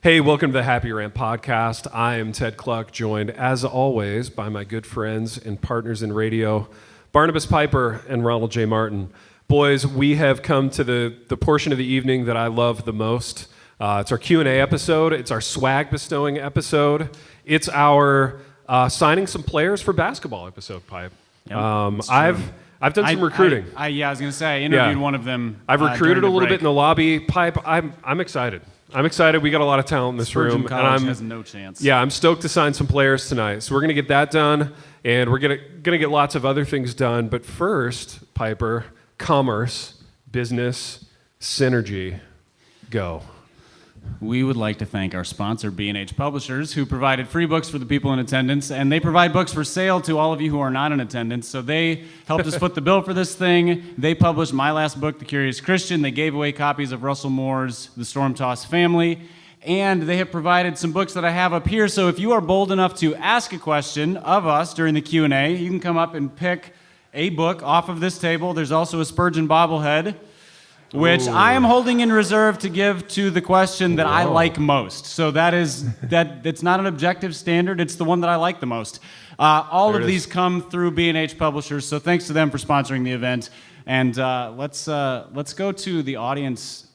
Hey, welcome to the Happy Rant Podcast. I am Ted Cluck, joined as always by my good friends and partners in radio, Barnabas Piper and Ronald J. Martin. Boys, we have come to the portion of the evening that I love the most. It's our Q&A episode. It's our swag bestowing episode. It's our signing some players for basketball episode, Pipe. Yep, I've done some recruiting. I was going to say, I interviewed one of them. I've recruited a little break. bit in the lobby. Pipe, I'm excited. I'm excited. We got a lot of talent in this room. College has no chance. Yeah, I'm stoked to sign some players tonight. So we're going to get that done, and we're going to get lots of other things done. But first, Piper, commerce, business, synergy, go. We would like to thank our sponsor, B&H Publishers, who provided free books for the people in attendance, and they provide books for sale to all of you who are not in attendance. So they helped us foot the bill for this thing. They published my last book, The Curious Christian. They gave away copies of Russell Moore's The Storm-Tossed Family, and they have provided some books that I have up here. So if you are bold enough to ask a question of us during the Q&A, you can come up and pick a book off of this table. There's also a Spurgeon bobblehead, which Ooh. I am holding in reserve to give to the question that I like most. So it's not an objective standard, it's the one that I like the most. All of these come through B&H Publishers, so thanks to them for sponsoring the event. And let's go to the audience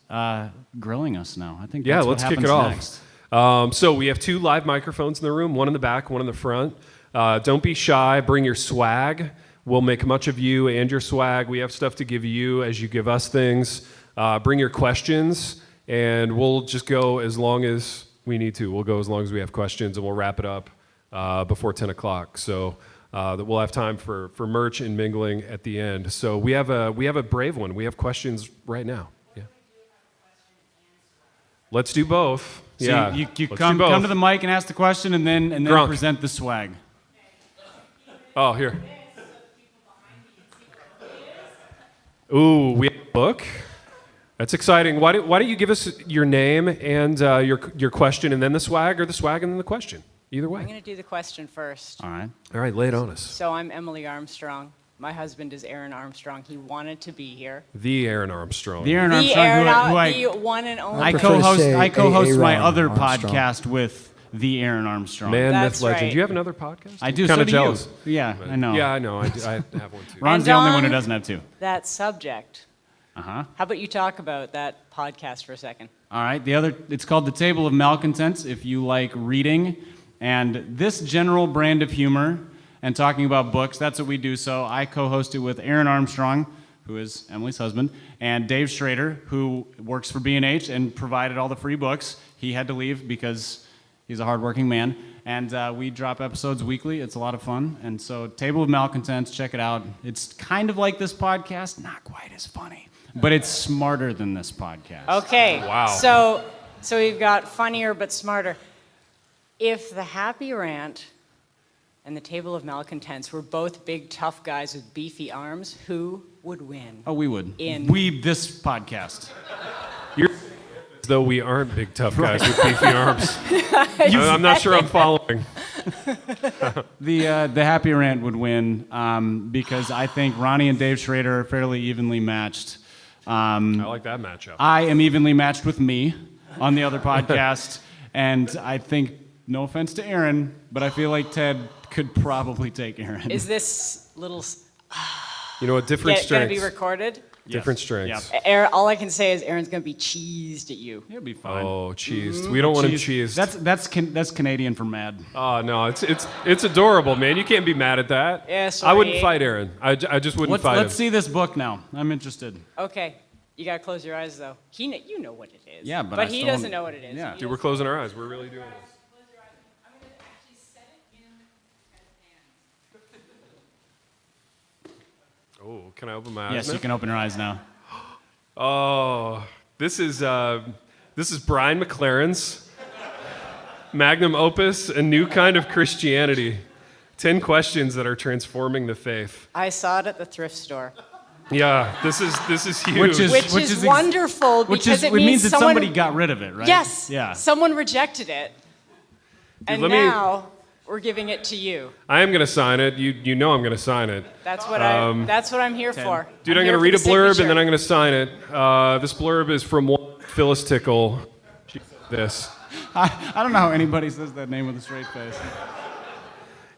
grilling us now. I think that's let's what kick it happens off. next. So we have two live microphones in the room, one in the back, one in the front. Don't be shy, bring your swag. We'll make much of you and your swag. We have stuff to give you as you give us things. Bring your questions, and we'll just go as long as we need to. We'll go as long as we have questions, and we'll wrap it up before 10 o'clock. So that we'll have time for merch and mingling at the end. So we have a brave one. We have questions right now. Yeah. Let's do both. So yeah. you come to the mic and ask the question, and then present the swag. Oh, here. Ooh, we have a book. That's exciting. Why don't you give us your name and your question, and then the swag, or the swag and then the question? Either way. I'm going to do the question first. All right, lay it on us. So I'm Emily Armstrong. My husband is Aaron Armstrong. He wanted to be here. The Aaron Armstrong. The Aaron The Armstrong, Aaron, who the one and only. I co-host my other Armstrong. podcast with the Aaron Armstrong. Man, That's myth, legend. right. Do you have another podcast? I do. Kind So of do jealous. you. Yeah, I know. Yeah, I know. I have one too. Ron's And the only one on who doesn't have two. That subject. Uh-huh. How about you talk about that podcast for a second? All right. It's called The Table of Malcontents, if you like reading. And this general brand of humor and talking about books, that's what we do. So I co-host it with Aaron Armstrong, who is Emily's husband, and Dave Schrader, who works for B&H and provided all the free books. He had to leave because he's a hardworking man. And we drop episodes weekly. It's a lot of fun. And so Table of Malcontents, check it out. It's kind of like this podcast, not quite as funny, but it's smarter than this podcast. Okay. Wow. So we've got funnier but smarter. If the Happy Rant and the Table of Malcontents were both big tough guys with beefy arms, who would win? Oh, we would. In- This podcast. You're as though we aren't big tough guys with beefy arms. I'm not sure I'm following. The Happy Rant would win because I think Ronnie and Dave Schrader are fairly evenly matched. I like that matchup. I am evenly matched with me on the other podcast, and I think, no offense to Aaron, but I feel like Ted could probably take Aaron. Is this little You know what? Different going to strengths. be recorded? Different Yes. strengths. Yep. Aaron, all I can say is Aaron's going to be cheesed at you. He'll be fine. Oh, cheesed. We don't want him cheesed. That's Canadian for mad. Oh no, it's adorable, man. You can't be mad at that. Yeah, I wouldn't sorry. fight Aaron. I just wouldn't fight Let's him. see this book now. I'm interested. Okay. You got to close your eyes, though. You know what it is. Yeah, but I he still doesn't don't- know what it is. Yeah. Dude, we're closing our eyes. We're really doing this. Oh, can I open my eyes? Yes, now? you can open your eyes now. Oh, this is Brian McLaren's magnum opus, A New Kind of Christianity. 10 questions that are transforming the faith. I saw it at the thrift store. Yeah, this is huge. Which Which is wonderful because it means that someone, somebody got rid of it, right? Yes. Yeah. Someone rejected it. And let me- now we're giving it to you. I am going to sign it. You know I'm going to sign it. That's what I'm here for. Dude, I'm here going to for read a the blurb signature. and then I'm going to sign it. This blurb is from one Phyllis Tickle. She said this. I don't know how anybody says that name with a straight face.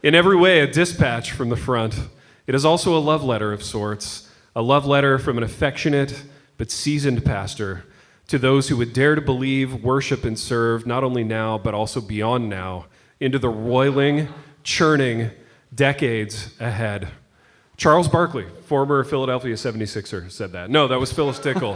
In every way, a dispatch from the front. It is also a love letter of sorts, a love letter from an affectionate but seasoned pastor to those who would dare to believe, worship, and serve not only now, but also beyond now, into the roiling, churning decades ahead. Charles Barkley, former Philadelphia 76er, said that. No, that was Phyllis Dickel.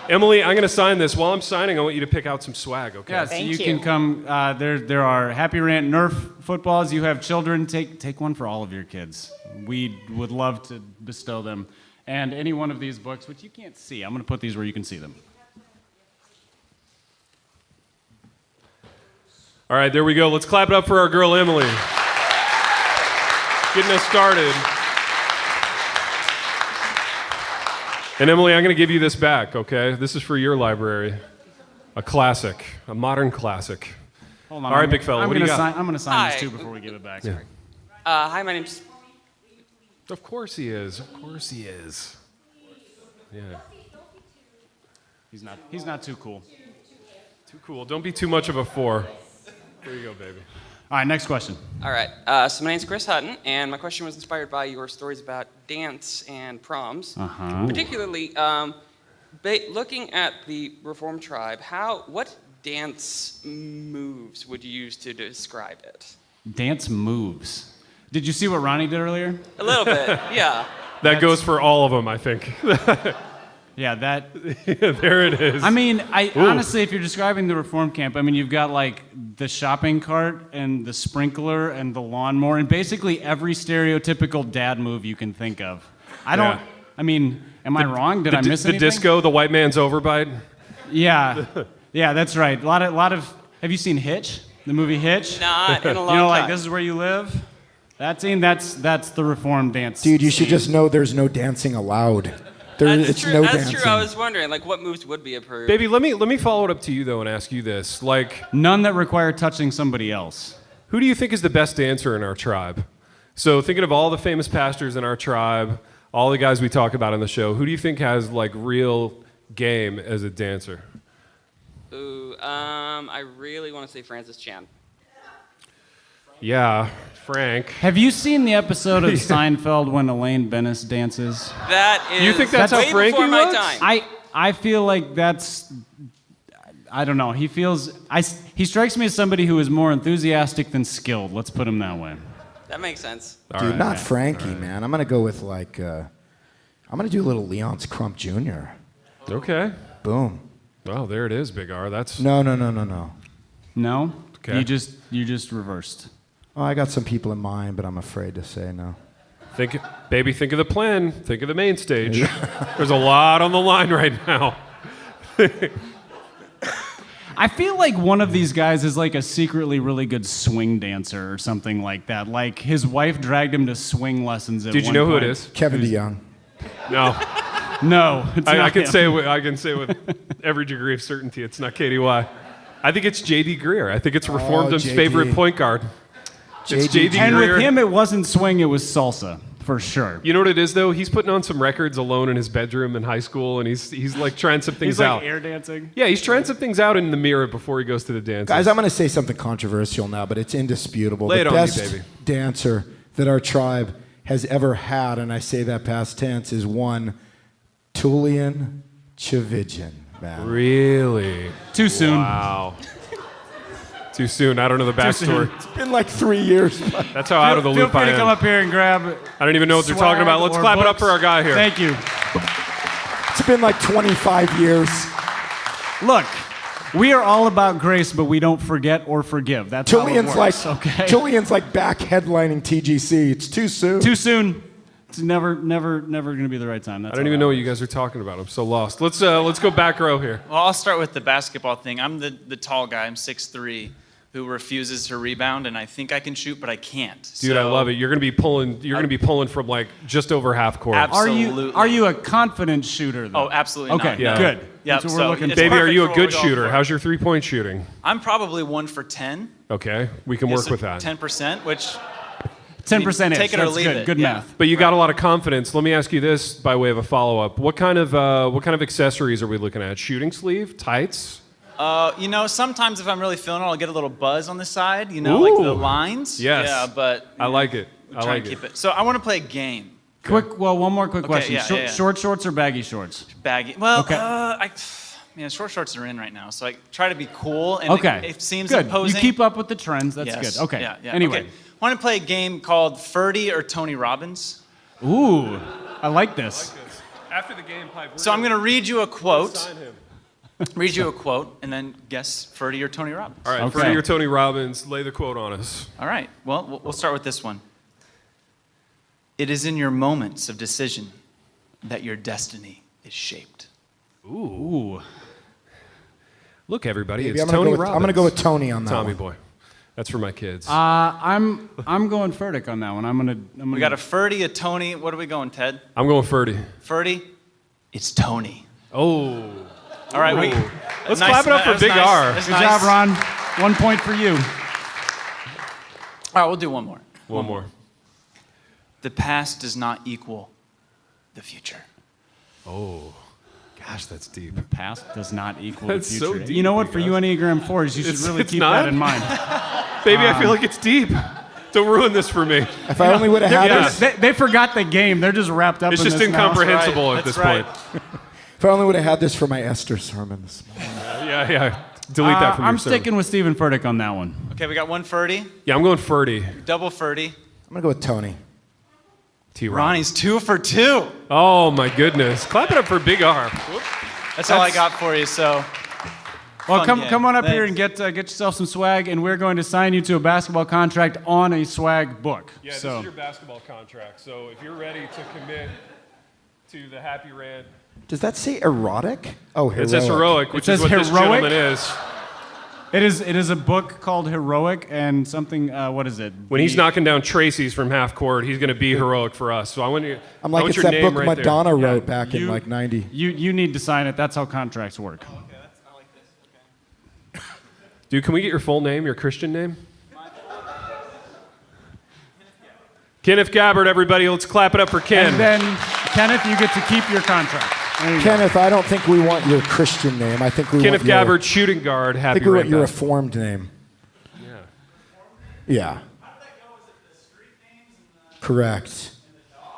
Emily, I'm going to sign this. While I'm signing, I want you to pick out some swag, okay? Yeah, so Thank you you. can come. There are Happy Rant Nerf footballs. You have children. Take one for all of your kids. We would love to bestow them. And any one of these books, which you can't see. I'm going to put these where you can see them. All right, there we go. Let's clap it up for our girl, Emily. Getting us started. And Emily, I'm going to give you this back, okay? This is for your library. A classic, a modern classic. Hold on. All right, big fella, what do you got? I'm going to sign this Hi. too before we give it back. Yeah. Hi, my name's. Of course he is. Of course he is. Yeah. He's not too cool. Too cool. Don't be too much of a 4. There you go, baby. All right, next question. All right. So my name's Chris Hutton, and my question was inspired by your stories about dance and proms. Uh-huh. Particularly, looking at the Reformed tribe, what dance moves would you use to describe it? Dance moves. Did you see what Ronnie did earlier? A little bit, yeah. That goes for all of them, I think. Yeah, that. There it is. I mean, honestly, if you're describing the reform camp, I mean, you've got like the shopping cart and the sprinkler and the lawnmower and basically every stereotypical dad move you can think of. Yeah. I mean, am I wrong? Did I miss the anything? disco, the white man's overbite? Yeah, that's right. A lot of. Have you seen Hitch? The movie Hitch? Not in a long You know, time. like this is where you live. That scene. That's the reform dance. Dude, you should scene. just know there's no dancing allowed. That's true. no That's dancing. true. I was wondering, like, what moves would be approved? Baby, let me follow it up to you, though, and ask you this. Like, None that require touching somebody else. who do you think is the best dancer in our tribe? So thinking of all the famous pastors in our tribe, all the guys we talk about on the show, who do you think has, like, real game as a dancer? Ooh, I really want to say Francis Chan. Yeah, Frank. Have you seen the episode of Seinfeld when Elaine Bennis dances? That is You think that's how way Frankie before my looks? time. I feel like that's. I don't know. He strikes me as somebody who is more enthusiastic than skilled. Let's put him that way. That makes sense. All Dude, right. not Frankie, man. I'm gonna go with like, I'm gonna do a little Leon's Crump Jr. Okay. Boom. Well, there it is, Big R. That's No. No. Okay. You just reversed. Oh, I got some people in mind, but I'm afraid to say no. think of the plan. Think of the main stage. There's a lot on the line right now. I feel like one of these guys is like a secretly really good swing dancer or something like that. Like his wife dragged him to swing lessons at Did you one know who it point. is? Kevin DeYoung. No. No, it's I not can him. say with every degree of certainty it's not KDY. I think it's J.D. Greer. I think it's Reformed's JD. favorite point guard. It's J.D. And Greer. with him, it wasn't swing; it was salsa for sure. You know what it is though? He's putting on some records alone in his bedroom in high school, and he's like trying some things He's like out. air dancing. Yeah, he's trying some things out in the mirror before he goes to the dance. Guys, I'm gonna say something controversial now, but it's indisputable. Lay it the on me, best baby. dancer that our tribe has ever had, and I say that past tense, is one Tullian Chividjian, man. Really? Too soon. Wow. Too soon. I don't know the backstory. It's been like 3 years. That's how out of the Feel loop free I to come am. up here and grab. I don't even know what they're talking about. Let's clap it up for our guy here. Thank you. It's been like 25 years. Look, we are all about grace, but we don't forget or forgive. That's how it Tullian's works, like okay? Tullian's like back headlining TGC. It's too soon. Too soon. It's never going to be the right time. That's I don't even know what you guys are talking about. I'm so lost. Let's go back row here. Well, I'll start with the basketball thing. I'm the tall guy. I'm 6'3", who refuses to rebound, and I think I can shoot, but I can't. Dude, I love it. You're gonna be pulling from like just over half court. Absolutely. Are you a confident shooter though? Oh, absolutely Okay, not. Yeah. No. good. Yep, That's what we're so looking it's for. Baby, are perfect you for a what good we're going shooter? for. How's your 3-point shooting? I'm probably 1 for 10. Okay, we can work with that. 10%, which 10% take it or leave good. it. Good Yeah. math. But you got a lot of confidence. Let me ask you this by way of a follow-up. What kind of accessories are we looking at? Shooting sleeve, tights? You know, sometimes if I'm really feeling it, I'll get a little buzz on the side, you know, like the Ooh. lines. Yes. Yeah, but I like it. we're I trying like to keep it. it. So I want to play a game. One more quick question. yeah, yeah. Short shorts or baggy shorts? Baggy. Well, Okay. man, short shorts are in right now, so I try to be cool. And Okay. it seems good. opposing. You keep up with the trends. That's Yes. good. Okay. Yeah, yeah. Anyway. Okay. I want to play a game called Ferdy or Tony Robbins. Ooh, I like this. After the game, Pipe. So I'm going to read you a quote. Sign him. Read you a quote, and then guess Ferdy or Tony Robbins. All right, Okay. Freddie or Tony Robbins, lay the quote on us. All right. Well, we'll start with this one. It is in your moments of decision that your destiny is shaped. Ooh. Look, everybody, Maybe it's I'm gonna Tony go with, Robbins. I'm going to go with Tony on that Tommy one. boy. That's for my kids. I'm going Furtick on that one. I'm gonna. We got a Ferdy, a Tony. What are we going, Ted? I'm going Ferdy. Ferdy? It's Tony. Oh. All right. Ooh. Let's nice, clap it up that for was Big nice. R. That's Good nice. job, Ron. 1 point for you. All right, we'll do one more. One more. The past does not equal the future. Oh. Gosh, that's deep. Past does not equal That's the so future. deep, you know what? you For guys. you Enneagram 4s, you should It's- really it's keep not? that in mind. Baby, I feel like it's deep. Don't ruin this for me. If I only would have had Yeah. this, They forgot the game. They're just wrapped up It's in just this now. incomprehensible at That's this right. point. if I only would have had this for my Esther sermon this morning. Yeah. Delete that from your I'm sermon. sticking with Stephen Furtick on that one. Okay, we got one Ferdy, Yeah, I'm going Ferdy. double Ferdy. I'm going to go with Tony. T-Rob. Ronnie's 2 for 2. Oh, my goodness. Clap it up for Big R. That's all I got for you, so. Well, Fun game. come on up here Thanks. and get yourself some swag, and we're going to sign you to a basketball contract on a swag book. Yeah, this so is your basketball contract. So if you're ready to commit to the Happy Rant, Does that say erotic? Oh, heroic. it says heroic, which says is what this heroic? gentleman is. it is a book called Heroic and something. What is it? When he's knocking down Tracy's from half court, he's going to be heroic for us. So I want you. I'm I like, want it's your that name book right Madonna there. wrote back in You- like 90. You need to sign it. That's how contracts work. Dude, can we get your full name, your Christian name? Kenneth Gabbard, everybody. Let's clap it up for Ken. And then, Kenneth, you get to keep your contract. There you go. Kenneth, I don't think we want your Christian name. I think we Kenneth want your, Gabbard, shooting guard, I Happy think we want Rant your Basketball. reformed name. Yeah. Correct.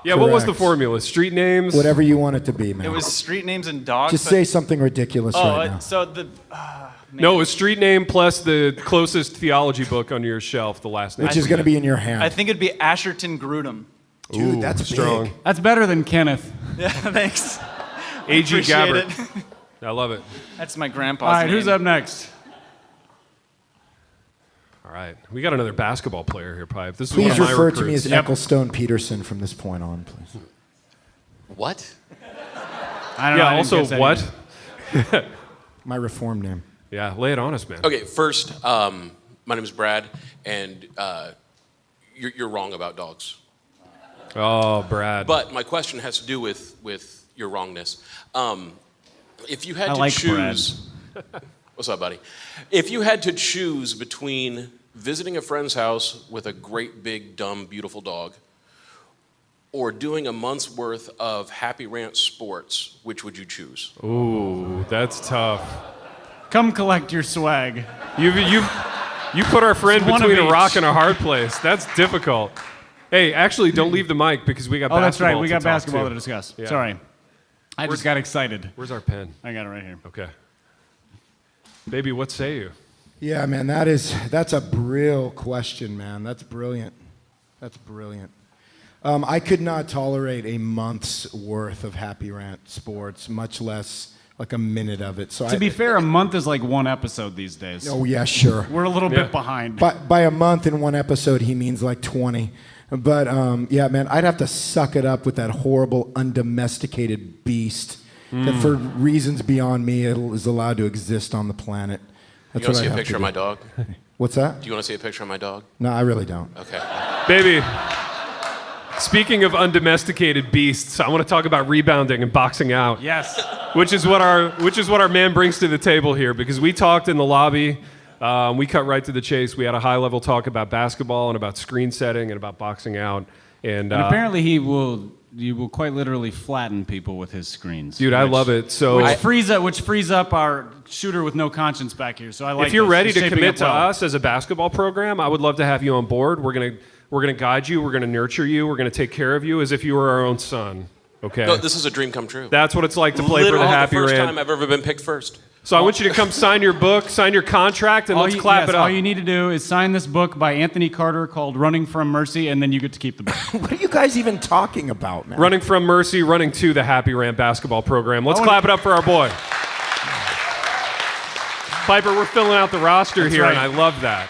Yeah, what was the Correct. formula? Street names? Whatever you want it to be, man. It was street names and dogs. Just but- say something ridiculous right now. so the. No, it was street name plus the closest theology book on your shelf, the last name. Which is going to be in your hand. I think it'd be Asherton Grudem. Dude, Ooh, that's strong. big. That's better than Kenneth. Yeah, thanks. A.G. Appreciate Gabbard. it. I love it. That's my grandpa's All right, name. who's up next? All right. We got another basketball player here, Pipe. This is Please one of my refer to me recruits. as Ecclestone Peterson from this point on, please. What? I don't know. Yeah, I didn't also, catch that what? either. My reformed name. Yeah, lay it on us, man. Okay, first, my name is Brad, and you're wrong about dogs. Oh, Brad. But my question has to do with your wrongness. If you had I to like choose, what's up, buddy? If you had to choose between visiting a friend's house with a great, big, dumb, beautiful dog, or doing a month's worth of Happy Rant sports, which would you choose? Ooh, that's tough. Come collect your swag. You put our friend One of between a each. rock and a hard place. That's difficult. Hey, actually, don't leave the mic because we got Oh, that's basketball right. We to got talk basketball to. to discuss. Yeah. Sorry. I just got excited. Where's our pen? I got it right here. Okay. Baby, what say you? Yeah, man, that's a real question, man. That's brilliant. That's brilliant. I could not tolerate a month's worth of Happy Rant sports, much less like a minute of it. So To be fair, a month is like one episode these days. oh yeah, sure. We're a little Yeah. bit behind. By a month in one episode, he means like 20. But yeah, man, I'd have to suck it up with that horrible, undomesticated beast that, for reasons beyond me, is allowed to exist on the planet. You That's want to what see I a have picture to of do. my dog? What's that? Do you want to see a picture of my dog? No, I really don't. Okay. Baby, speaking of undomesticated beasts, I want to talk about rebounding and boxing out. Yes. Which is what our man brings to the table here, because we talked in the lobby. We cut right to the chase. We had a high-level talk about basketball and about screen setting and about boxing out. And And apparently he will will quite literally flatten people with his screens. Dude, I love it. So Which frees up our shooter with no conscience back here. So I like. if you're this. ready It's to shaping commit up to well. us as a basketball program, I would love to have you on board. We're gonna guide you. We're gonna nurture you. We're gonna take care of you as if you were our own son. Okay. No, this is a dream come true. That's what it's like to play for the Literally Happy the first Rant. time I've ever been picked first. So I want you to come sign your book, sign your contract, and let's clap it up. All you need to do is sign this book by Anthony Carter called "Running from Mercy," and then you get to keep the book. What are you guys even talking about, man? Running from Mercy, running to the Happy Rant basketball program. Let's clap it up for our boy. Piper, we're filling out the roster That's here, right. and I love that.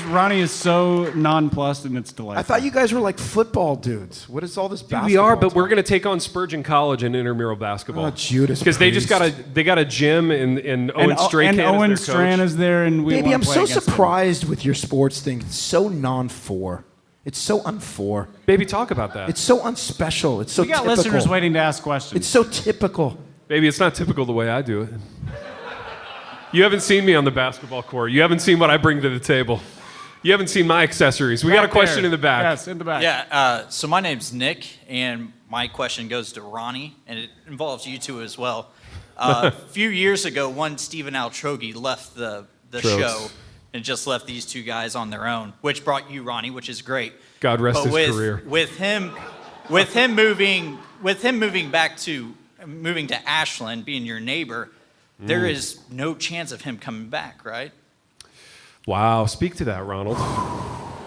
Ronnie is so nonplussed, and it's delightful. I thought you guys were like football dudes. What is all this basketball? We are, but talk? we're going to take on Spurgeon College in intramural basketball. Oh, Judas Because they just Priest. got a gym, and Owen Strahan and Owen is their Strand coach. is there, and we Baby, wanna I'm play so against him. surprised with your sports thing. It's so non-4. It's so un-4. Baby, talk about that. It's so unspecial. It's so We got typical. listeners waiting to ask questions. It's so typical. Baby, it's not typical the way I do it. You haven't seen me on the basketball court. You haven't seen what I bring to the table. You haven't seen my accessories. We got a Back question there. in the back. Yes, in the back. Yeah, so my name's Nick, and my question goes to Ronnie, and it involves you two as well. A few years ago, one Stephen Altrogi left the Trogs. show and just left these two guys on their own, which brought you, Ronnie, which is great. God rest But his career. With him moving to Ashland, being your neighbor, there is no chance of him coming back, right? Wow, speak to that, Ronald.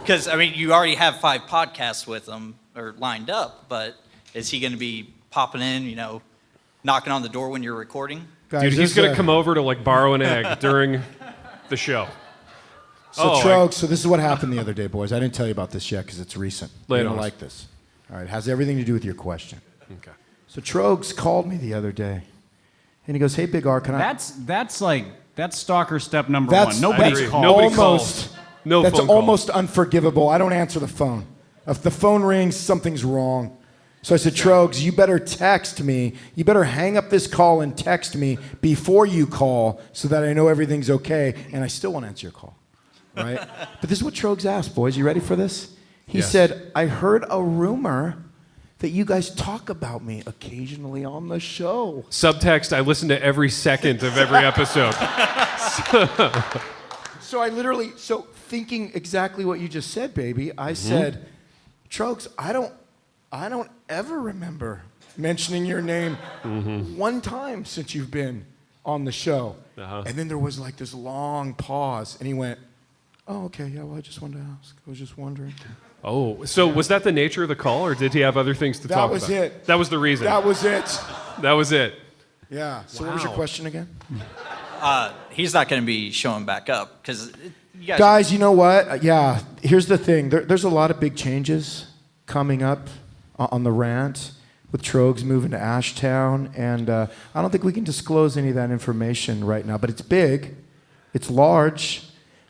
Because, I mean, you already have 5 podcasts with him or lined up, but is he going to be popping in, knocking on the door when you're recording? Guys, Dude, he's this going to is come over to like borrow an egg during the show. So, Oh, Trogs, so this is what happened the other day, boys. I didn't tell you about this yet because it's recent. Lay it You're on gonna us. like this. All right, it has everything to do with your question. Okay. So Trogs called me the other day, and he goes, "Hey, Big R, can I?" That's stalker step number That's one. Nobody agree. calls. Nobody almost. calls. No That's phone calls. almost unforgivable. I don't answer the phone. If the phone rings, something's wrong. So I said, Trogs, you better text me. You better hang up this call and text me before you call so that I know everything's okay. And I still won't answer your call, right? But this is what Trogs asked, boys. You ready for this? He Yes. said, I heard a rumor that you guys talk about me occasionally on the show. Subtext, I listen to every second of every episode. So I literally, thinking exactly what you just said, baby, I said, Trogs, I don't ever remember mentioning your name one time since you've been on the show. And then there was like this long pause, and he went, oh, okay, yeah, well, I just wanted to ask. I was just wondering. Oh, so was that the nature of the call, or did he have other things to That talk was about? it. That was the reason. That was it. That was it. Yeah. So what was your Wow. question again? He's not going to be showing back up because you guys. Guys, you know what? Yeah, here's the thing. There's a lot of big changes coming up on the rant with Trogs moving to Ashtown, and I don't think we can disclose any of that information right now, but it's big. It's large.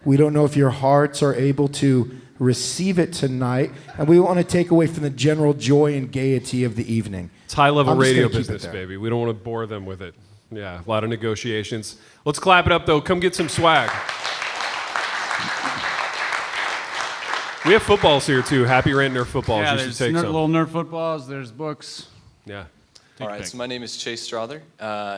We don't know if your hearts are able to receive it tonight, and we want to take away from the general joy and gaiety of the evening. It's high-level I'm just radio gonna keep it business, there. baby. We don't want to bore them with it. Yeah, a lot of negotiations. Let's clap it up, though. Come get some swag. We have footballs here, too. Happy Rant Nerf footballs. Yeah, You should there's take some. little Nerf footballs. There's books. Yeah. All right, so my name is Chase Strother.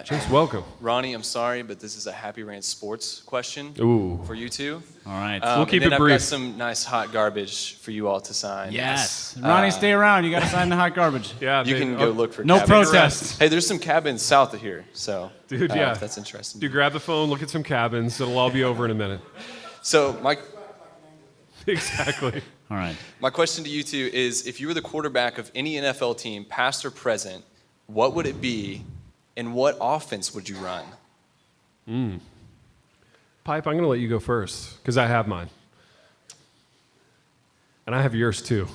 Chase, welcome. Ronnie, I'm sorry, but this is a Happy Rant sports question Ooh. for you two. All right. We'll keep and then it I've brief. got some nice hot garbage for you all to sign. Yes. Ronnie, stay around. You got to sign the hot garbage. Yeah, You baby. can go look for No cabins. protest. Hey, there's some cabins south of here, so Dude, yeah. if that's interesting. Dude, grab the phone, look at some cabins. It'll all be over in a minute. So Exactly. All right. my question to you two is, if you were the quarterback of any NFL team, past or present, what would it be, and what offense would you run? Pipe, I'm going to let you go first because I have mine. And I have yours, too.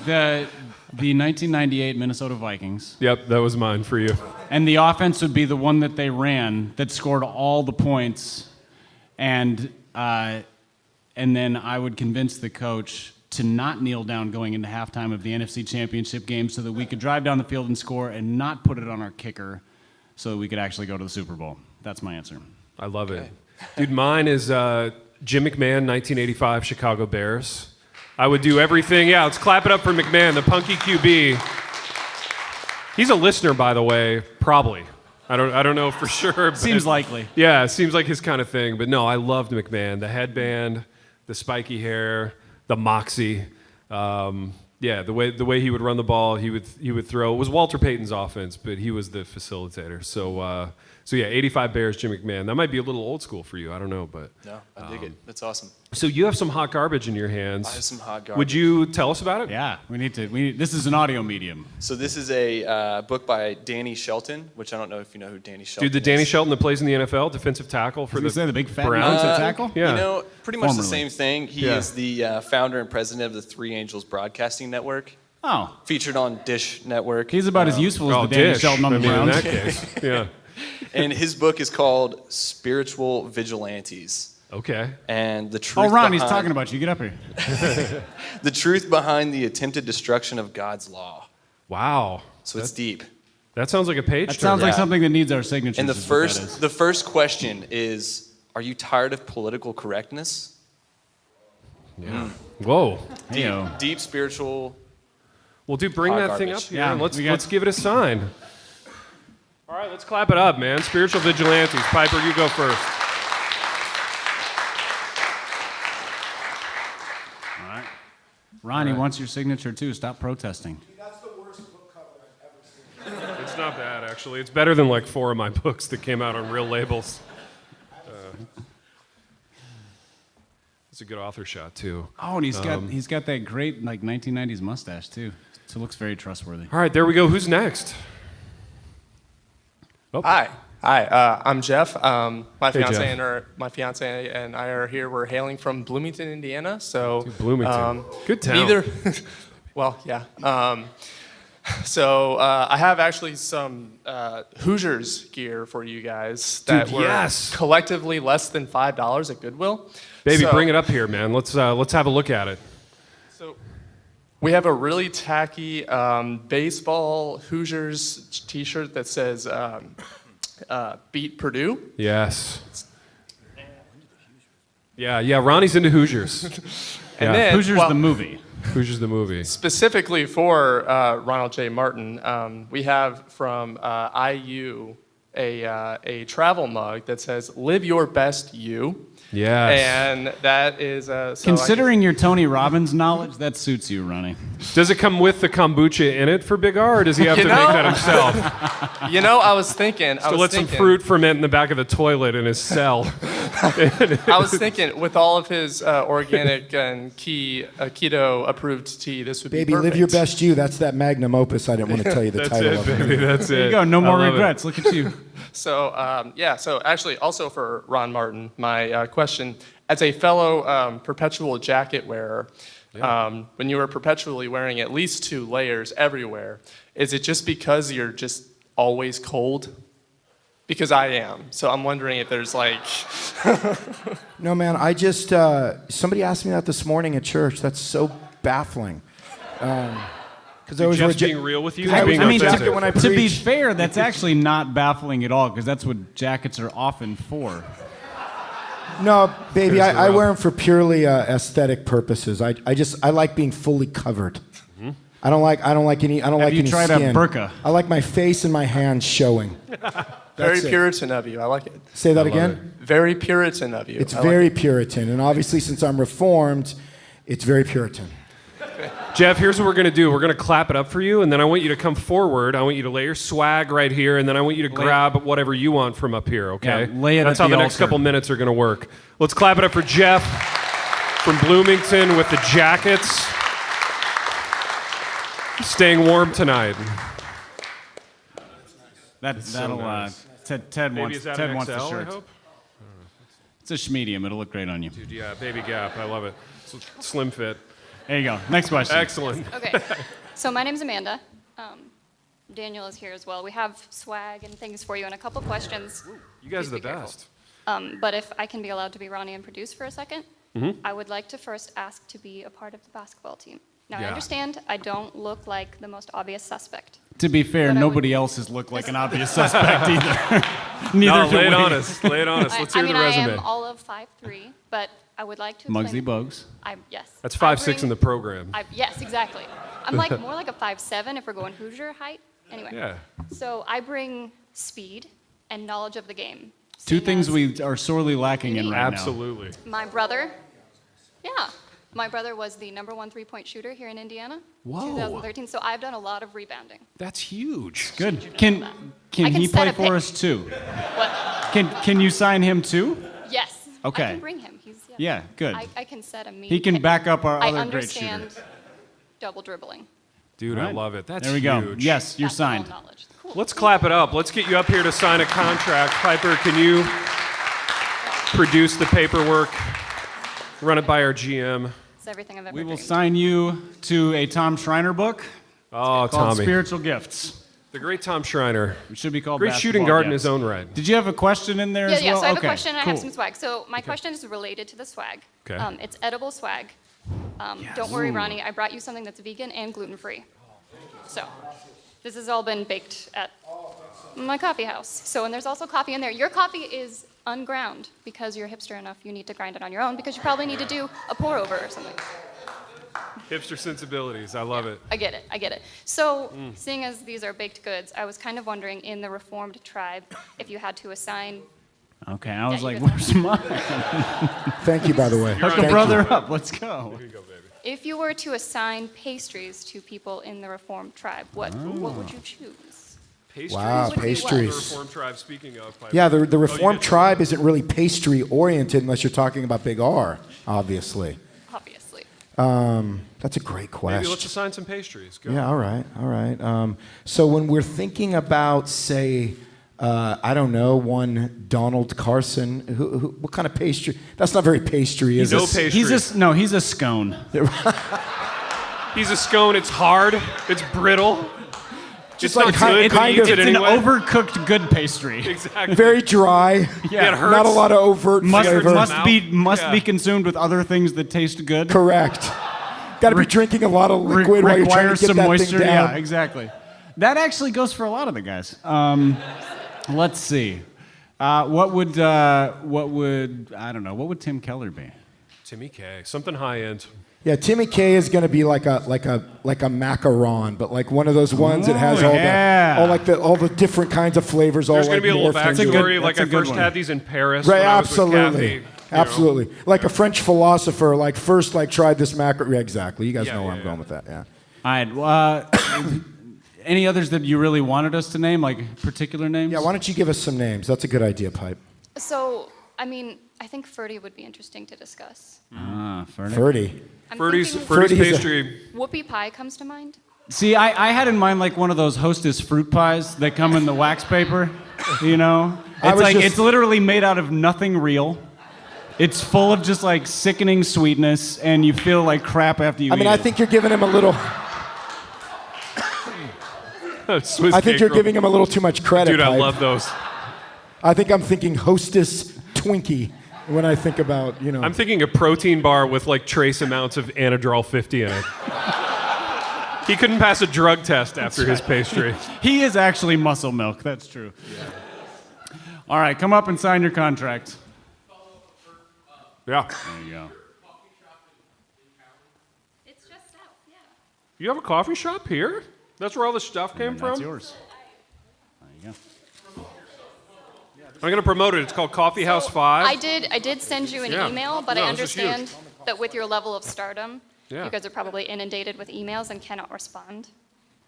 The 1998 Minnesota Vikings. Yep, that was mine for you. And the offense would be the one that they ran that scored all the points. And then I would convince the coach to not kneel down going into halftime of the NFC Championship game so that we could drive down the field and score and not put it on our kicker so that we could actually go to the Super Bowl. That's my answer. I love it. Dude, mine is Jim McMahon, 1985 Chicago Bears. I would do everything. Yeah, let's clap it up for McMahon, the punky QB. He's a listener, by the way, probably. I don't know for sure. But Seems likely. Yeah, it seems like his kind of thing. But no, I loved McMahon. The headband, the spiky hair, the moxie. Yeah, the way he would run the ball, he would throw. It was Walter Payton's offense, but he was the facilitator. So yeah, 85 Bears, Jim McMahon. That might be a little old school for you. I don't know, but No, I dig it. That's awesome. so you have some hot garbage in your hands. I have some hot garbage. Would you tell us about it? Yeah, this is an audio medium. So this is a book by Danny Shelton, which I don't know if you know who Danny Shelton is. Dude, the Danny Shelton that plays in the NFL, defensive tackle for The big fat Browns. defensive tackle? Yeah. You know, pretty much the Formerly. same thing. He Yeah. is the founder and president of the Three Angels Broadcasting Network, Oh, featured on Dish Network. he's about as useful as Oh, the Danny Dish. Shelton on the I mean, in Browns. that case, yeah. And his book is called Spiritual Vigilantes. Okay. And the truth Oh, Ron, he's behind- talking about you. Get up here. the truth behind the attempted destruction of God's law. Wow. So it's deep. That sounds like a page. That sounds like Yeah. something that needs our signatures. And is what that is. the first question is, are you tired of political correctness? Yeah. Whoa. Hey-o. Deep spiritual. Well, dude, bring Hot that thing up garbage. here Yeah, and let's we got- let's give it a sign. All right, let's clap it up, man. Spiritual vigilantes. Piper, you go first. All right. Ronnie wants your signature too. Stop protesting. That's the worst book cover I've ever seen. It's not bad, actually. It's better than like 4 of my books that came out on real labels. It's a good author shot too. Oh, and he's got that great like 1990s mustache too. So it looks very trustworthy. All right, there we go. Who's next? Hi, I'm Jeff. My Hey, fiance Jeff. and I are here. We're hailing from Bloomington, Indiana. So Bloomington. Good town. Neither, well, yeah. So I have actually some Hoosiers gear for you guys that Dude, were yes. collectively less than $5 at Goodwill. Baby, So- bring it up here, man. Let's have a look at it. So we have a really tacky baseball Hoosiers T-shirt that says "Beat Purdue." Yes. Yeah. Ronnie's into Hoosiers. And Yeah. then, Hoosiers well, the movie. Hoosiers the movie. specifically for Ronald J. Martin, we have from IU a travel mug that says "Live your best you." Yes. And that is so Considering your Tony Robbins knowledge, that suits you, Ronnie. Does it come with the kombucha in it for Big R, or does he have You to know- make that himself? I was thinking. To let some fruit ferment in the back of the toilet in his cell. I was thinking with all of his organic and keto approved tea, this would Baby, be perfect. live your best you. That's that magnum opus. I didn't want to tell you the That's title it, of it. baby. That's it. There you go. No I more love it. regrets. Look at you. So so actually, also for Ron Martin, my question: as a fellow perpetual jacket wearer, when you are perpetually wearing at least 2 layers everywhere, is it just because you're just always cold? Because I am. So I'm wondering if there's like. No, man, I just, somebody asked me that this morning at church. That's so baffling. Because I was Jeff's being real with you. I He's was being in a mean, authentic. jacket when I To be preach. fair, that's actually not baffling at all because that's what jackets are often for. No, baby, Here's the I rub. wear them for purely aesthetic purposes. I like being fully covered. I don't like any you any tried a skin. burqa? I like my face and my hands showing. Very That's it. Puritan of you. I like it. Say that again. Very Puritan of you. It's I like very it. Puritan, and obviously, since I'm Reformed, it's very Puritan. Jeff, here's what we're going to do. We're going to clap it up for you, and then I want you to come forward. I want you to lay your swag right here, and then I want you to grab whatever you want from up here, okay? Yeah, lay it That's at how the the next altar. couple minutes are going to work. Let's clap it up for Jeff from Bloomington with the jackets. Staying warm tonight. That'll nice. Ted Maybe wants is that Ted an wants XL, the I shirt. hope? It's a medium. It'll look great on you. Dude, yeah, baby gap. I love it. Slim fit. There you go. Next question. Excellent. Okay, so my name's Amanda. Daniel is here as well. We have swag and things for you and a couple questions. You guys are the Please be careful. best. But if I can be allowed to be Ronnie and produce for a second, I would like to first ask to be a part of the basketball team. Now, I Yeah. understand I don't look like the most obvious suspect. To be fair, But I would- nobody else has looked like an obvious suspect either. Neither No, do lay it we. on us. Lay it on us. Let's hear I mean, the resume. I am all of 5'3", but I would like to explain. Muggsy Bogues. Yes. That's I 5'6" bring- in the program. Yes, exactly. I'm like more like a 5'7" if we're going Hoosier height. Anyway. Yeah. So I bring speed and knowledge of the game. Two Seeing things as we are sorely lacking in right Absolutely. My brother, my brother was the #1 3-point shooter here in Indiana. Whoa. 2013. So I've done a lot of rebounding. That's huge. now. Good. Can I he can play set a for pick. us too? What? Can you sign him too? Yes. Okay. I can bring him. Yeah, good. I can set a mean He can pick. back up our I other great understand shooter. double dribbling. Dude, I Right. love it. That's There we go. huge. Yes, you're Basketball signed. knowledge. Cool. Let's clap it up. Let's get you up here to sign a contract. Piper, can you produce the paperwork? Run it by our GM. It's everything I've ever We will dreamed. sign you to a Tom Schreiner book Oh, called Tommy. Spiritual Gifts. The great Tom Schreiner. It should be called Great shooting Basketball guard in Gifts. his own right. Did you have a question in there Yeah, as well? so I have okay, a question and I cool. have some swag. So my question is related to the swag. Okay. It's edible swag. Don't worry, Ronnie, I brought you something that's vegan and gluten-free. So this has all been baked at my coffee house. So, and there's also coffee in there. Your coffee is unground because you're hipster enough. You need to grind it on your own because you probably need to do a pour over or something. Hipster sensibilities. I love it. I get it. So, seeing as these are baked goods, I was kind of wondering in the Reformed tribe if you had to assign. Okay, I was Yeah, like, you where's mine? Thank you, by the way. Hook Thank a brother you. up. Let's go. Here you go, baby. If you were to assign pastries to people in the Reformed tribe, what would you choose? Pastries? Wow, Would be what? The pastries. Reformed tribe, speaking of. Piper. Yeah, the Oh, you Reformed did- tribe isn't really pastry oriented unless you're talking about Big R, obviously. Obviously. That's a great Maybe question. let's assign some pastries. Go. Yeah, all right. So when we're thinking about, say, I don't know, one Donald Carson, what kind of pastry? That's not very pastry, is No it? pastry. He's a scone. He's a scone. It's hard. It's brittle. Just it's like not kind- good, but kind he eats of- it It's anyway. an overcooked good pastry. Exactly. Very dry. Yeah, it hurts. Not a lot of overt Must, flavor. must be Yeah. be consumed with other things that taste good. Correct. Got to be drinking a lot of liquid while you're trying to get some that moisture. thing down. Yeah, exactly. That actually goes for a lot of the guys. Let's see. What would I don't know? What would Tim Keller be? Timmy K. Something high end. Yeah, Timmy K is going to be like a macaron, but like one of those ones that has yeah. all the different kinds of flavors. There's all going to be a little morphed into- backstory. Like that's I a good first one. had these in Paris. Right, when I was with absolutely. Kathy, you know. Absolutely. Like a French philosopher, like first like tried this macaron. Yeah, exactly. You guys Yeah, know where yeah, I'm going with that, yeah. All right. Any others that you really wanted us to name, like particular names? Yeah, why don't you give us some names? That's a good idea, Pipe. So, I mean, I think Ferdy would be interesting to discuss. Ferdy. Ferdy. I'm Ferdy's thinking Ferdy's a- pastry. whoopie pie comes to mind. See, I had in mind like one of those Hostess fruit pies that come in the wax paper. You know, I it's was like just- it's literally made out of nothing real. It's full of just like sickening sweetness, and you feel like crap after you I mean, eat I it. think you're giving him a little. Swiss I think cake you're roll. ging him a little too much credit. Dude, I Pipe. love those. I think I'm thinking Hostess Twinkie when I think about, you know. I'm thinking a protein bar with like trace amounts of Anadrol 50 in it. He couldn't pass a drug test after his pastry. He is actually muscle milk. That's true. All right, come up and sign your contract. Yeah. There you go. It's just south, yeah. You have a coffee shop here? That's where all the stuff came And from? that's yours. There you go. I'm going to promote it. It's called Coffee House 5. I did send you an Yeah. email, but No, I this is huge. understand that with your level of stardom, Yeah. you guys are probably inundated with emails and cannot respond.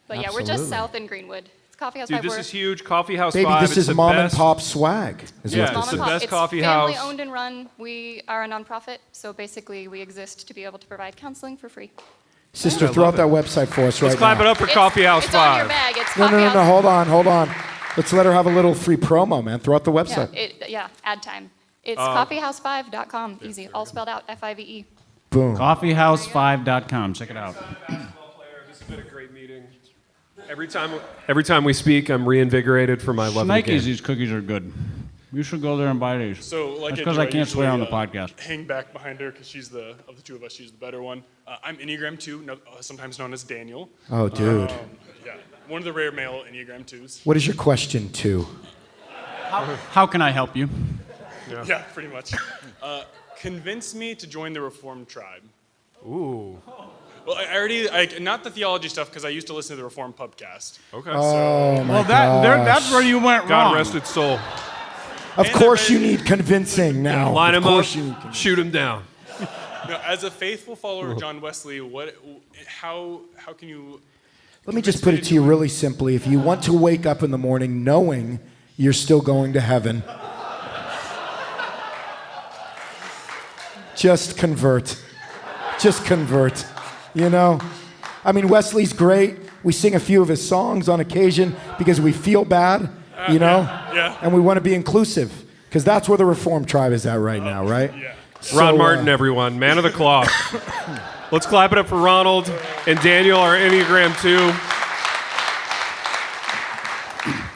But yeah, we're Absolutely. just south in Greenwood. It's Coffee House Dude, 5. this We're- is huge. Coffee House Baby, 5. this It's is the mom best. and pop swag. Is Yeah, what Mom it's and the pop. best It's coffee family house. owned and run. We are a nonprofit, so basically we exist to be able to provide counseling for free. Sister, I throw love out that website for us Let's right clap now. it up for Coffee House It's 5. on your bag. It's No, Coffee no, no, no, House. hold on. Let's let her have a little free promo, man. Throw out the website. Ad time. It's coffeehouse5.com. Easy, all spelled out. FIVE. Boom. Coffeehouse5.com. Check it out. Basketball player. This has been a great meeting. Every time we speak, I'm reinvigorated for my love of the game. Schnikes, these cookies are good. You should go there and buy these. So, like That's because I can't swear on the podcast. Hang back behind her because she's of the two of us, she's the better one. I'm Enneagram 2, sometimes known as Daniel. Oh, dude. Yeah, one of the rare male Enneagram 2s. What is your question, two? How can I help you? Yeah, pretty much. Convince me to join the Reformed tribe. Ooh. Well, I already, not the theology stuff, because I used to listen to the Reformed pubcast. Okay. Oh my Well, that's where you went God wrong. rest its soul. Of course you need convincing now. Line Of him up, course you need convincing. shoot him down. Now, as a faithful follower of John Wesley, how can you... Let me just put it to you really simply. If you want to wake up in the morning knowing you're still going to heaven, just convert. Just convert. You know? I mean, Wesley's great. We sing a few of his songs on occasion because we feel bad, you know? Yeah. And we want to be inclusive because that's where the Reformed tribe is at right now, right? Yeah. Ron So, Martin, everyone, man of the cloth. Let's clap it up for Ronald and Daniel, our Enneagram 2.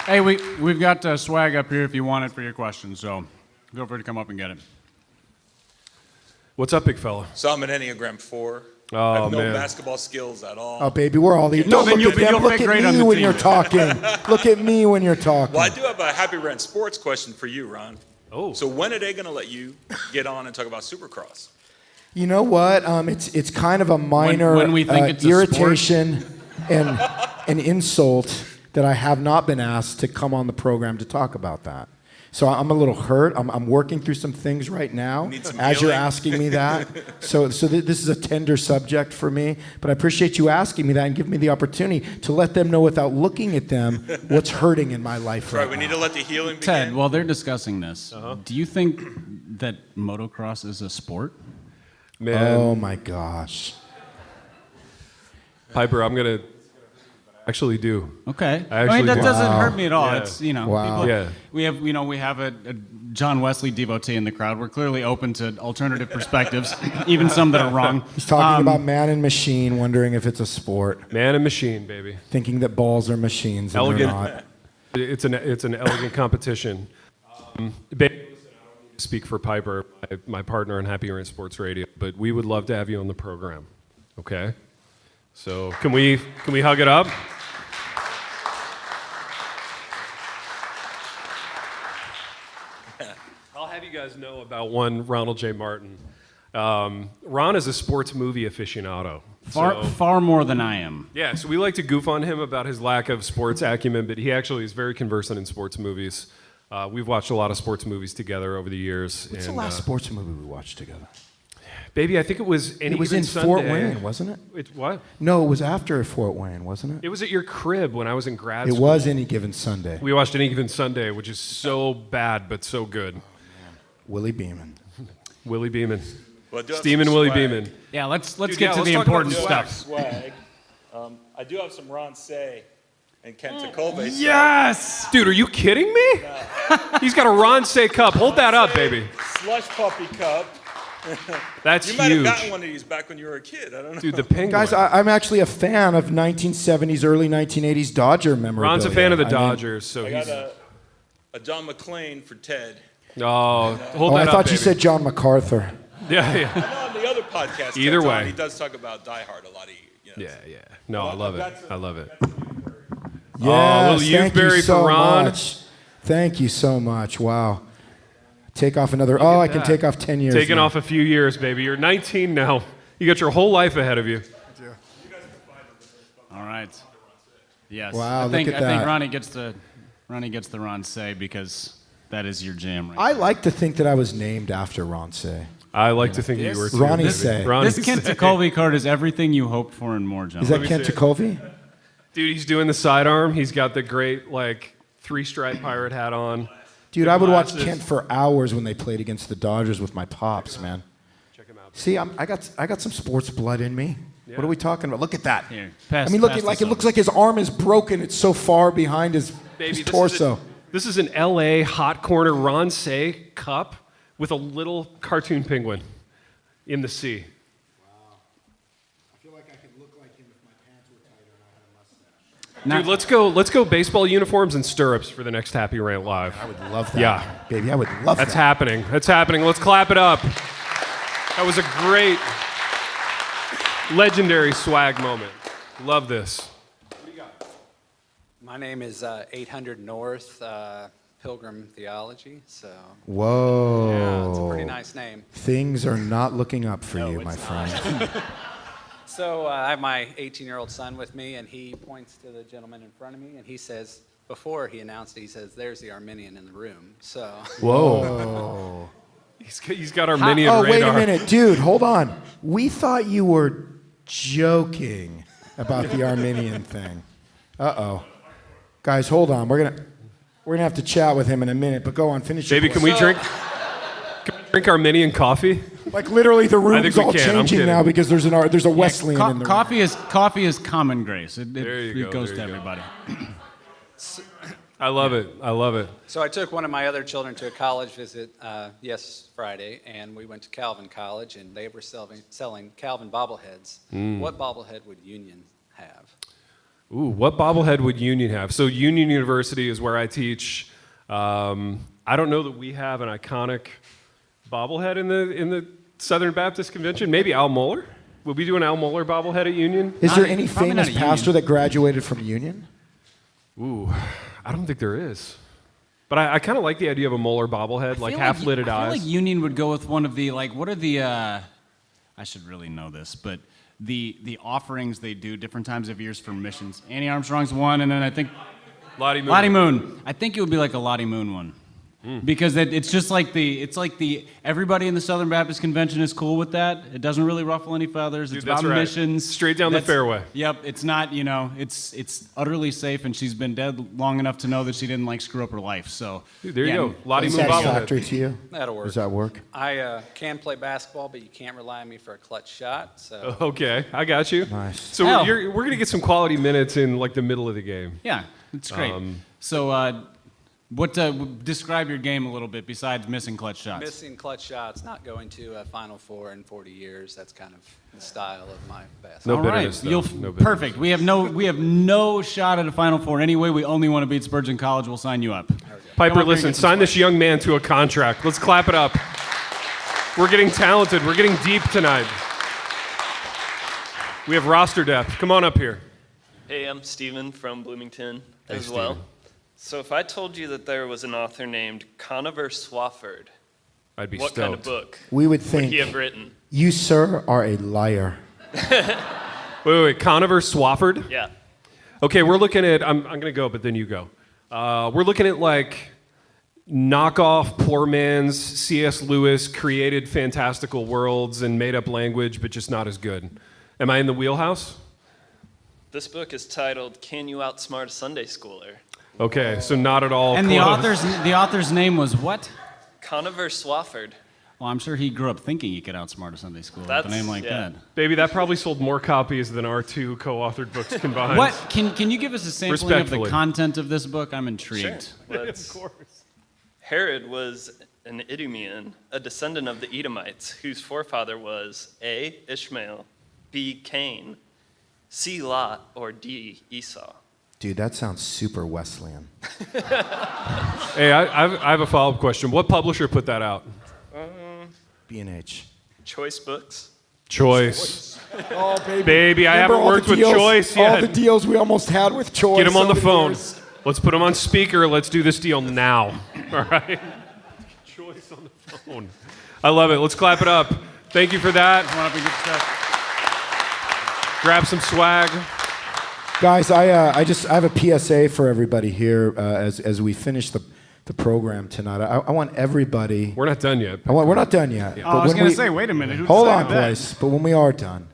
Hey, we've got swag up here if you want it for your questions, so feel free to come up and get it. What's up, big fella? So I'm an Enneagram 4. Oh, I have no man. basketball skills at all. Oh, baby, we're all eating. No, Don't then look at you'll them. Look fit at great on me the when team. you're talking. Look at me when you're talking. Well, I do have a Happy Rant sports question for you, Ron. Oh. So when are they going to let you get on and talk about Supercross? You know what? It's kind of a minor when we think it's a irritation and an insult that I have not been asked to come on the program to talk about that. So I'm a little hurt. I'm working through some things right now Need some as you're healing. asking me that. So this is a tender subject for me, but I appreciate you asking me that and giving me the opportunity to let them know without looking at them what's hurting in my life Right, right we now. need to let the healing begin. Ted, while they're discussing this, do you think that motocross is a sport? Man, Oh my gosh. Piper, I'm going to actually do. Okay. I actually mean, that do. doesn't Wow. hurt me at all. Yeah. It's, you know, Wow. people, Yeah. we have a John Wesley devotee in the crowd. We're clearly open to alternative perspectives, even some that are wrong. He's talking about man and machine, wondering if it's a sport, Man and machine, baby. thinking that balls are machines and they're not. Elegant. It's an elegant competition. Baby, listen, I don't need to speak for Piper, my partner on Happy Rant Sports Radio, but we would love to have you on the program. Okay? So can we hug it up? I'll have you guys know about one Ronald J. Martin. Ron is a sports movie aficionado. Far more than I am. Yeah, so we like to goof on him about his lack of sports acumen, but he actually is very conversant in sports movies. We've watched a lot of sports movies together over the years. What's the last sports movie we watched together? Baby, I think it was Any It was Given in Sunday. Fort Wayne, wasn't it? It's what? No, it was after Fort Wayne, wasn't it? It was at your crib when I was in grad It school. was Any Given Sunday. We watched Any Given Sunday, which is so bad but so good. Willie Beeman. Willie Beeman. Well, I do have Steamin' some Willie swag. Beeman. Yeah, let's Dude, get yeah, to let's the talk about important swag. stuff. Swag. I do have some Ron Say and Kent Tacove. Yes! Dude, are you kidding me? He's got a Ron Say cup. Hold that up, baby. Slush Puppy Cup. That's You might have huge. gotten one of these back when you were a kid. I don't know. Dude, the penguin. Guys, I'm actually a fan of 1970s, early 1980s Dodger memorabilia. Ron's a fan of the I mean- Dodgers, so I he's... got a John McClane for Ted. Oh, hold Oh, that I up, thought you baby. said John MacArthur. Yeah, yeah. I know on the other podcast, Either Ted's on, way. he does talk about Die Hard a lot. Yeah, yeah. No, I love it. I love it. Yes, little thank you youthberry so for Ron. much. Thank you so much. Wow. Take off another. Oh, I can that. take off 10 years. Taking now. off a few years, baby. You're 19 now. You got your whole life ahead of you. All right. Yes. Wow, I think look at that. Ronnie gets the Ron Say because that is your jam right I there. like to think that I was named after Ron Say. I like to think you were too. Ronnie baby. Say. Ronnie This Kent Say. Tacove card is everything you hoped for and more, John. Is that me Kent see it. Tacove? Dude, he's doing the sidearm. He's got the great, like, three-stripe pirate hat on. Dude, I would watch Glasses. Kent for hours when they played against the Dodgers with my pops, man. Check him out. See, I got some sports blood in me. Yeah. What are we talking about? Look at that. Here, I mean, look, pass like this it looks over. like his arm is broken. It's so far behind his Baby, torso. This is an LA hot corner Ron Say cup with a little cartoon penguin in the sea. I feel like I could look like him if my pants were tighter and I had a mustache. Dude, let's go baseball uniforms and stirrups for the next Happy Rant Live. I would love that. Yeah. Baby, I would love That's that. happening. That's happening. Let's clap it up. That was a great, legendary swag moment. Love this. My name is 800 North. Pilgrim Theology, so. Whoa. Yeah, it's a pretty nice name. Things are not looking up for you, my it's friend. So I have my 18-year-old son with me, and he points to the gentleman in front of me, and he says, before he announced it, he says, "There's the Arminian in the room." So. Whoa. He's got Arminian Oh, radar. wait a minute, dude, hold on. We thought you were joking about the Arminian thing. Uh-oh. Guys, hold on. We're gonna have to chat with him in a minute, but go on, finish your Baby, can we drink Arminian coffee? Like literally the I think room's we all can. I'm changing kidding. now because there's a Weslyan in the room. Coffee is common grace. It There you go, goes there to you go. everybody. I love it. I love it. So I took one of my other children to a college visit Friday, and we went to Calvin College, and they were selling Calvin bobbleheads. What bobblehead would Union have? Ooh, what bobblehead would Union have? So Union University is where I teach. I don't know that we have an iconic bobblehead in the Southern Baptist Convention. Maybe Al Mohler? Would we do an Al Mohler bobblehead at Union? Is there any probably famous not at pastor Union. that graduated from Union? Ooh, I don't think there is. But I kind of like the idea of a Mohler bobblehead, like half-lidded I eyes. feel like Union would go with one of the, like, what are the, I should really know this, but the offerings they do different times of years for missions. Annie Armstrong's one, and then I think Lottie Moon. Lottie Moon. I think it would be like a Lottie Moon one. Because it's just like everybody in the Southern Baptist Convention is cool with that. It doesn't really ruffle any feathers. Dude, It's that's about right. missions. Straight down the fairway. Yep. It's not, it's utterly safe, and she's been dead long enough to know that she didn't like screw up her life. So Dude, there you go. Lottie Is Moon that bobblehead. satisfactory to you? That'll work. Does that work? I can play basketball, but you can't rely on me for a clutch shot. So. Okay, I got you. Nice. So Hell. we're going to get some quality minutes in like the middle of the game. yeah, it's great. Describe your game a little bit besides missing clutch shots. Missing clutch shots, not going to a Final Four in 40 years. That's kind of the style of my basketball. No All right, bitterness, though. No bitterness. perfect. We have no shot at a Final Four anyway. We only want to beat Spurgeon College. We'll sign you up. Come Piper, up here and listen, get some sign this young man to a contract. Let's clap it up. We're getting talented. We're getting deep tonight. We have roster depth. Come on up here. Hey, I'm Steven from Bloomington Hey, as well. Steven. So if I told you that there was an author named Conover Swafford, I'd be what stoked. kind of book We would would think he have written? you, sir, are a liar. Wait. Conover Swafford? Yeah. Okay, we're looking at, I'm going to go, but then you go. We're looking at like knockoff poor man's C.S. Lewis created fantastical worlds and made up language, but just not as good. Am I in the wheelhouse? This book is titled Can You Outsmart a Sunday Schooler? Okay, so not at all And close. the author's name was what? Conover Swafford. Well, I'm sure he grew up thinking he could outsmart a Sunday school with a That's- name like yeah. that. Baby, that probably sold more copies than our two co-authored books combined. What can you give us a sampling of the Respectfully. content of this book? I'm intrigued. Sure. Let's- Herod was an Idumean, a descendant of the Edomites, whose forefather was A. Ishmael, B. Cain, C. Lot, or D. Esau. Dude, that sounds super Wesleyan. Hey, I have a follow-up question. What publisher put that out? B&H. Choice Books. Choice. Oh, baby. Baby, I Remember haven't all the worked with deals- Choice All yet. the deals we almost had with Choice. Get him on over the phone. years. Let's put him on speaker. Let's do this deal now. All right? Choice on the phone. I love it. Let's clap it up. Thank you for that. Come on up and get stuff. Grab some swag. Guys, I have a PSA for everybody here as we finish the program tonight. I want everybody. We're not done yet. We're not done yet. Oh, I was going to say, wait a minute. Who Hold on, decided that? boys. But when we are done,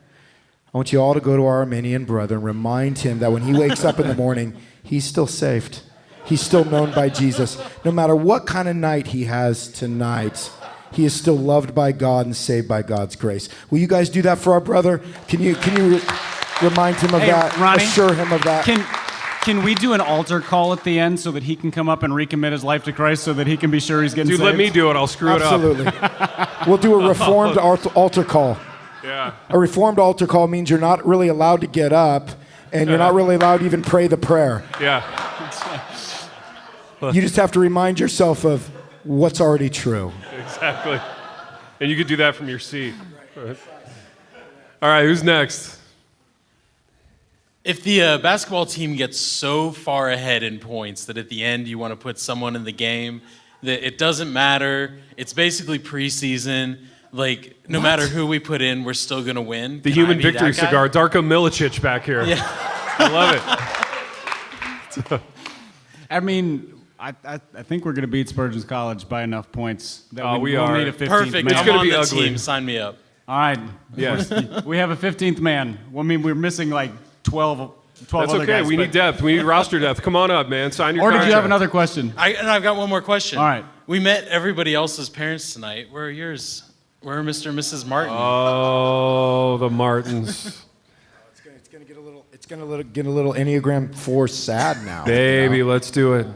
I want you all to go to our Armenian brother and remind him that when he wakes up in the morning, he's still saved. He's still known by Jesus. No matter what kind of night he has tonight, he is still loved by God and saved by God's grace. Will you guys do that for our brother? Can you remind him of Hey, that? Ronnie, Assure him of that. Can we do an altar call at the end so that he can come up and recommit his life to Christ so that he can be sure he's getting Dude, saved? let me do it. I'll screw it up. Absolutely. We'll do a reformed altar call. Yeah. A reformed altar call means you're not really allowed to get up and you're not really allowed to even pray the prayer. Yeah. You just have to remind yourself of what's already true. Exactly. And you could do that from your seat. All right, who's next? If the basketball team gets so far ahead in points that at the end you want to put someone in the game, that it doesn't matter, it's basically preseason, like no matter who we put in, we're still going to win. The Can I human be victory that guy? cigar, Darko Milicic back here. Yeah. I love it. I mean, I think we're going to beat Spurgeon's College by enough points. That Oh, we we'll are. need a 15th Perfect. man. It's gonna I'm be on the ugly. team. Sign me up. All right. Yes. We have a 15th man. Well, I mean, we're missing like 12 That's other okay. guys. We but- need depth. We need roster depth. Come on up, man. Sign your Or did you have contract. another question? And I've got one more question. All right. We met everybody else's parents tonight. Where are yours? Where are Mr. and Mrs. Martin? Oh, the Martins. It's gonna get a little Enneagram 4 sad now. Baby, you know? let's do it.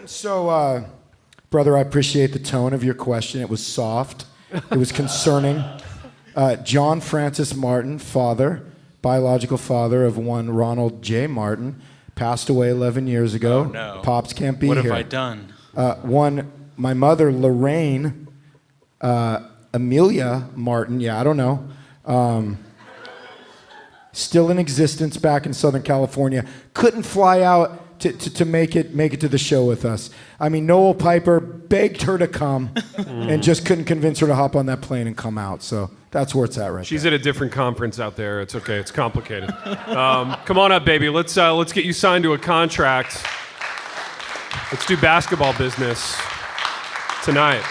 So, brother, I appreciate the tone of your question. It was soft. It was concerning. John Francis Martin, father, biological father of one Ronald J. Martin, passed away 11 years ago. Oh, no. Pops can't be What here. have I done? My mother, Lorraine, Amelia Martin, I don't know, still in existence back in Southern California, couldn't fly out to make it to the show with us. I mean, Noel Piper begged her to come and just couldn't convince her to hop on that plane and come out. So that's where it's at right She's there. at a different conference out there. It's okay. It's complicated. Come on up, baby. Let's get you signed to a contract. Let's do basketball business tonight.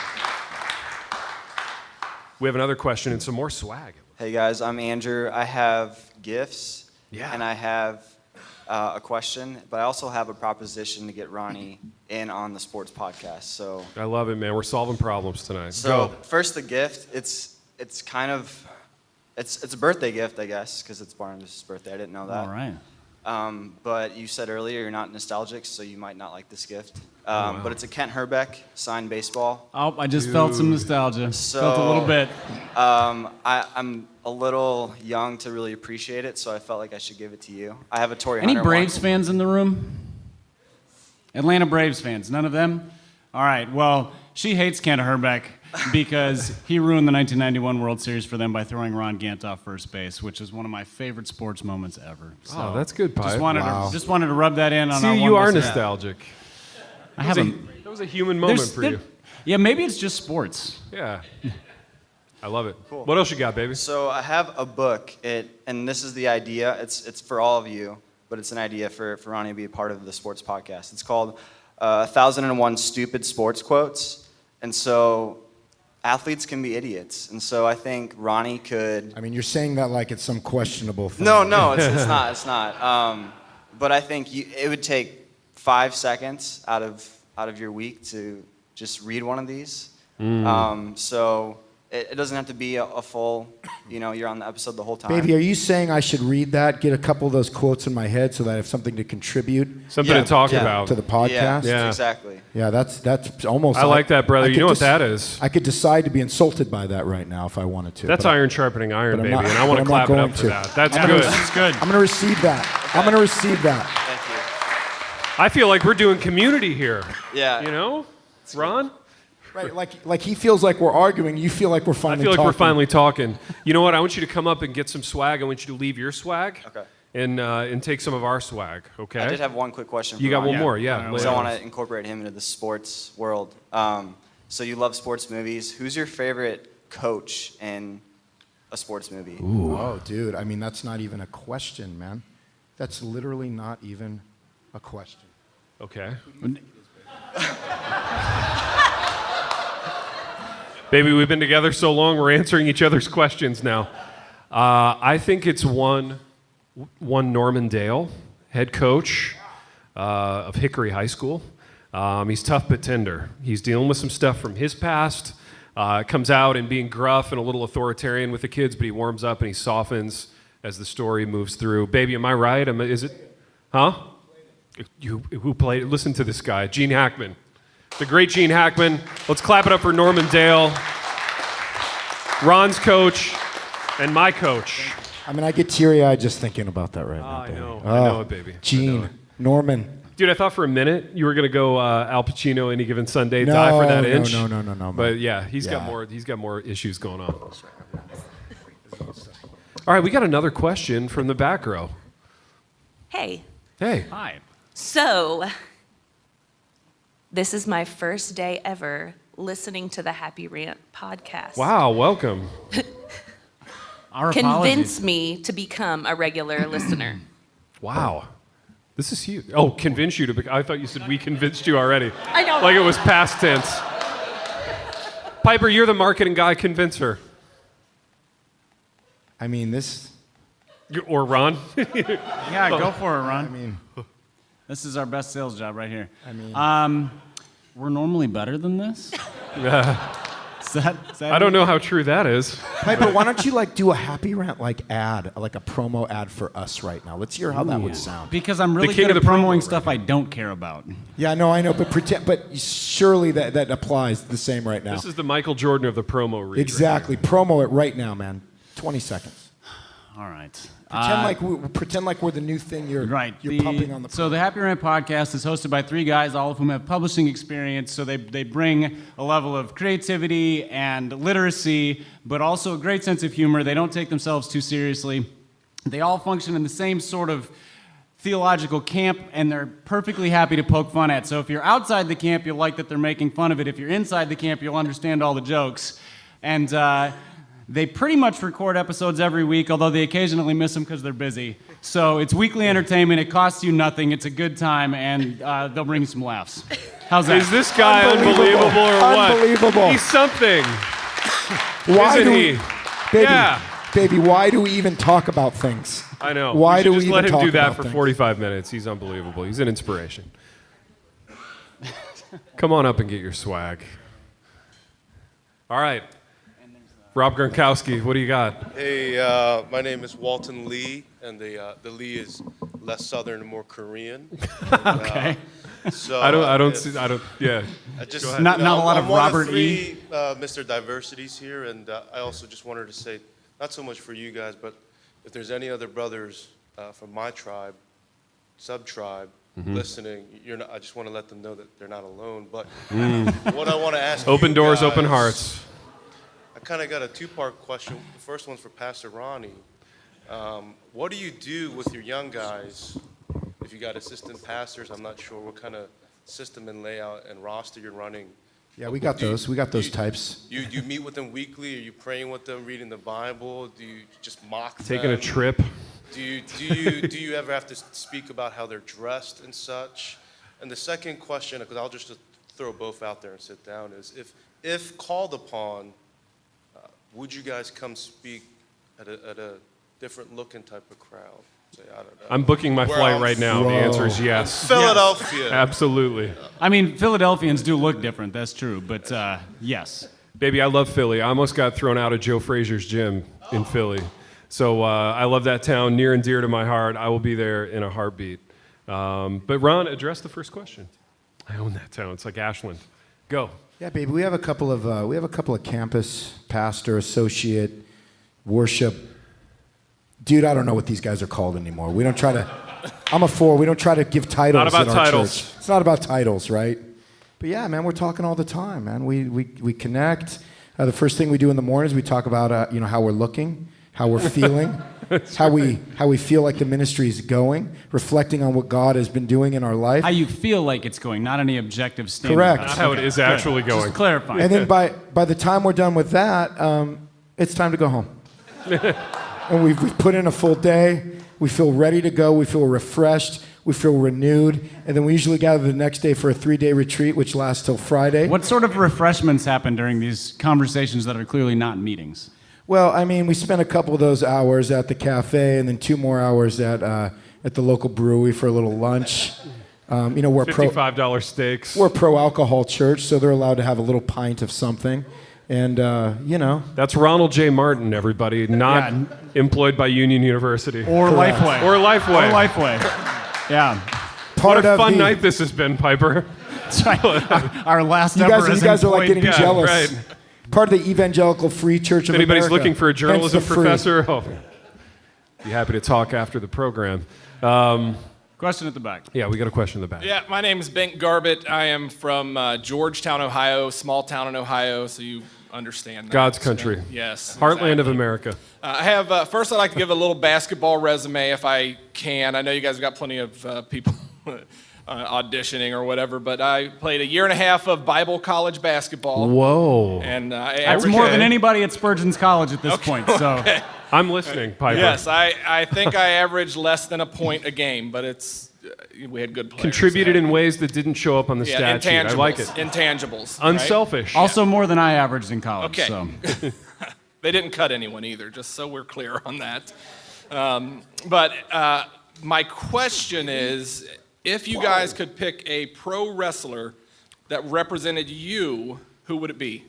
We have another question and some more swag. Hey guys, I'm Andrew. I have gifts, Yeah. and I have a question, but I also have a proposition to get Ronnie in on the sports podcast. So, I love it, man. We're solving problems tonight. so Go. first the gift. It's kind of it's a birthday gift, I guess, because it's Barnabas' birthday. I didn't know that. All right. But you said earlier you're not nostalgic, so you might not like this gift. wow. But it's a Kent Herbeck signed baseball. Oh, I just felt some nostalgia. So, felt a little bit. I'm a little young to really appreciate it, so I felt like I should give it to you. I have a Torrey Any Hunter Braves one. fans in the room? Atlanta Braves fans? None of them? All right. Well, she hates Kent Herbeck because he ruined the 1991 World Series for them by throwing Ron Gant off first base, which is one of my favorite sports moments ever. So Oh, that's good, Pipe. Just wanted to rub that in on See, our you one are listener. nostalgic. I have That was a human moment for you. Yeah, maybe it's just sports. Yeah. I love it. Cool. What else you got, baby? So I have a book, and this is the idea. It's for all of you, but it's an idea for Ronnie to be a part of the sports podcast. It's called 1001 Stupid Sports Quotes. And so athletes can be idiots. And so I think Ronnie could... I mean, you're saying that like it's some questionable thing. No, it's not. It's not. But I think it would take 5 seconds out of your week to just read one of these. So it doesn't have to be a full, you're on the episode the whole time. Baby, are you saying I should read that, get a couple of those quotes in my head so that I have something to contribute? Something to talk about. To the podcast? Yeah. Exactly. Yeah, that's almost... I like that, brother. I You could know what that is. I could decide to be insulted by that right now if I wanted to. That's but iron sharpening iron, but baby, I'm not- and I want but to I'm not clap it going up for to. that. That's I'm good. gonna- That's good. I'm going to receive that. I'm going to receive that. Thank you. I feel like we're doing community here. Yeah. You know? Ron? Right, like he feels like we're arguing. You feel like we're I finally feel like we're talking. finally talking. You know what? I want you to come up and get some swag. I want you to leave your swag. Okay. And take some of our swag, okay? I did have one quick question for You got Ronnie. one more, yeah. So I want to incorporate him into the sports world. So you love sports movies. Who's your favorite coach in a sports movie? Ooh. Oh, dude. I mean, that's not even a question, man. That's literally not even a question. Okay. Baby, we've been together so long, we're answering each other's questions now. I think it's one Norman Dale, head coach of Hickory High School. He's tough but tender. He's dealing with some stuff from his past. Comes out and being gruff and a little authoritarian with the kids, but he warms up and he softens as the story moves through. Baby, am I right? Is it? Huh? Who played it? Listen to this guy, Gene Hackman. The great Gene Hackman. Let's clap it up for Norman Dale, Ron's coach, and my coach. I mean, I get teary-eyed just thinking about that right now, I baby. know. I know it, baby. I Gene, know it. Norman. Dude, I thought for a minute you were gonna go Al Pacino Any Given Sunday, die for that inch. No. But yeah, he's got more issues going on. All right, we got another question from the back row. Hey. Hey. Hi. So, this is my first day ever listening to the Happy Rant podcast. Wow, welcome. Our Convince me to become a regular listener. Wow. This is huge. Oh, convince you to I thought you said we convinced you already. I know. Like it was past tense. Piper, you're the marketing guy. Convince her. I mean, this. Or Ron. Yeah, go for it, Ron. I mean, this is our best sales job right here. I mean, we're normally better than this. Is that I don't know how true that is. Piper, why don't you do a Happy Rant ad, like a promo ad for us right now? Let's hear how that would sound. Because I'm really king good of at the promo promoting right stuff I don't care about. Yeah, no, I know, but surely that applies the same right now. This is the Michael Jordan of the promo read. Exactly. Promo it right now, man. 20 seconds. All right. Pretend like we're the new thing you're pumping on the. So the Happy Rant podcast is hosted by three guys, all of whom have publishing experience. So they bring a level of creativity and literacy, but also a great sense of humor. They don't take themselves too seriously. They all function in the same sort of theological camp, and they're perfectly happy to poke fun at. So if you're outside the camp, you'll like that they're making fun of it. If you're inside the camp, you'll understand all the jokes. And they pretty much record episodes every week, although they occasionally miss them because they're busy. So it's weekly entertainment. It costs you nothing. It's a good time, and they'll bring you some laughs. How's that? Is this guy unbelievable or what? Unbelievable. He's something. Why Isn't do he? Baby, Yeah. baby, why do we even talk about things? I know. Why do we just even let him talk do that about for things? 45 minutes? He's unbelievable. He's an inspiration. Come on up and get your swag. All right. Rob Gronkowski, what do you got? Hey, my name is Walton Lee, and the Lee is less Southern and more Korean. Okay. So I don't. Yeah. I just Go ahead. Not a lot of I'm one Robert three, Mr. Diversities here, and I also just wanted to say, not so much for you guys, but if there's any other brothers from my tribe, sub-tribe, listening, I just want to let them know that they're not alone. But what I want to ask Open you doors, guys, open hearts. I kind of got a two-part question. The first one's for Pastor Ronnie. What do you do with your young guys? If you got assistant pastors, I'm not sure what kind of system and layout and roster you're running. Yeah, we got those. We got those types. Do you meet with them weekly? Are you praying with them, reading the Bible? Do you just mock them? Taking a trip. Do you ever have to speak about how they're dressed and such? And the second question, because I'll just throw both out there and sit down, is if called upon, would you guys come speak at a different looking type of crowd? Say, I don't know. I'm booking my Where flight I'm right now. The answer is yes. Philadelphia. Absolutely. I mean, Philadelphians do look different. That's true, but yes. Baby, I love Philly. I almost got thrown out of Joe Frazier's gym in Philly. So I love that town, near and dear to my heart. I will be there in a heartbeat. But Ron, address the first question. I own that town. It's like Ashland. Go. Yeah, baby. We have a couple of campus pastor, associate, worship. Dude, I don't know what these guys are called anymore. We don't try to. I'm a 4. We don't try to give titles. Not about in our titles. Church. It's not about titles, right? But yeah, man, we're talking all the time, man. We connect. The first thing we do in the morning is we talk about how we're looking, how we're feeling, how we feel like the ministry is going, reflecting on what God has been doing in our life. How you feel like it's going, not any objective standard. Correct. Not how it is actually going. Just clarifying. And then by the time we're done with that, it's time to go home. And we've put in a full day. We feel ready to go. We feel refreshed. We feel renewed. And then we usually gather the next day for a 3-day retreat, which lasts till Friday. What sort of refreshments happen during these conversations that are clearly not meetings? Well, I mean, we spent a couple of those hours at the cafe and then 2 more hours at the local brewery for a little lunch. We're $55 steaks. We're a pro-alcohol church, so they're allowed to have a little pint of something. And, That's Ronald J. Martin, everybody, not employed by Union University. Or Lifeway. Or Lifeway. Or Lifeway. Yeah. What a fun night this has been, Piper. That's right. Our last you ever guys, as you guys are like employed- getting jealous. right. Part of the Evangelical Free Church of If anybody's America. looking for a journalism Hence the free. professor, be happy to talk after the program. Question at the back. Yeah, we got a question in the back. Yeah, my name is Ben Garbett. I am from Georgetown, Ohio, small town in Ohio. So you understand that. God's country. Yes. Heartland of America. I have, first I'd like to give a little basketball resume if I can. I know you guys have got plenty of people auditioning or whatever, but I played a year and a half of Bible college basketball. Whoa. And That's more than anybody at Spurgeon's College at this point. So I'm listening, Piper. Yes, I think I averaged less than a point a game, but we had good players. Contributed in ways that didn't show up on the stat sheet. I like it. Intangibles. Unselfish. Right? Also more than I averaged in college. Okay. So. They didn't cut anyone either, just so we're clear on that. But my question is, if you guys could pick a pro wrestler that represented you, who would it be?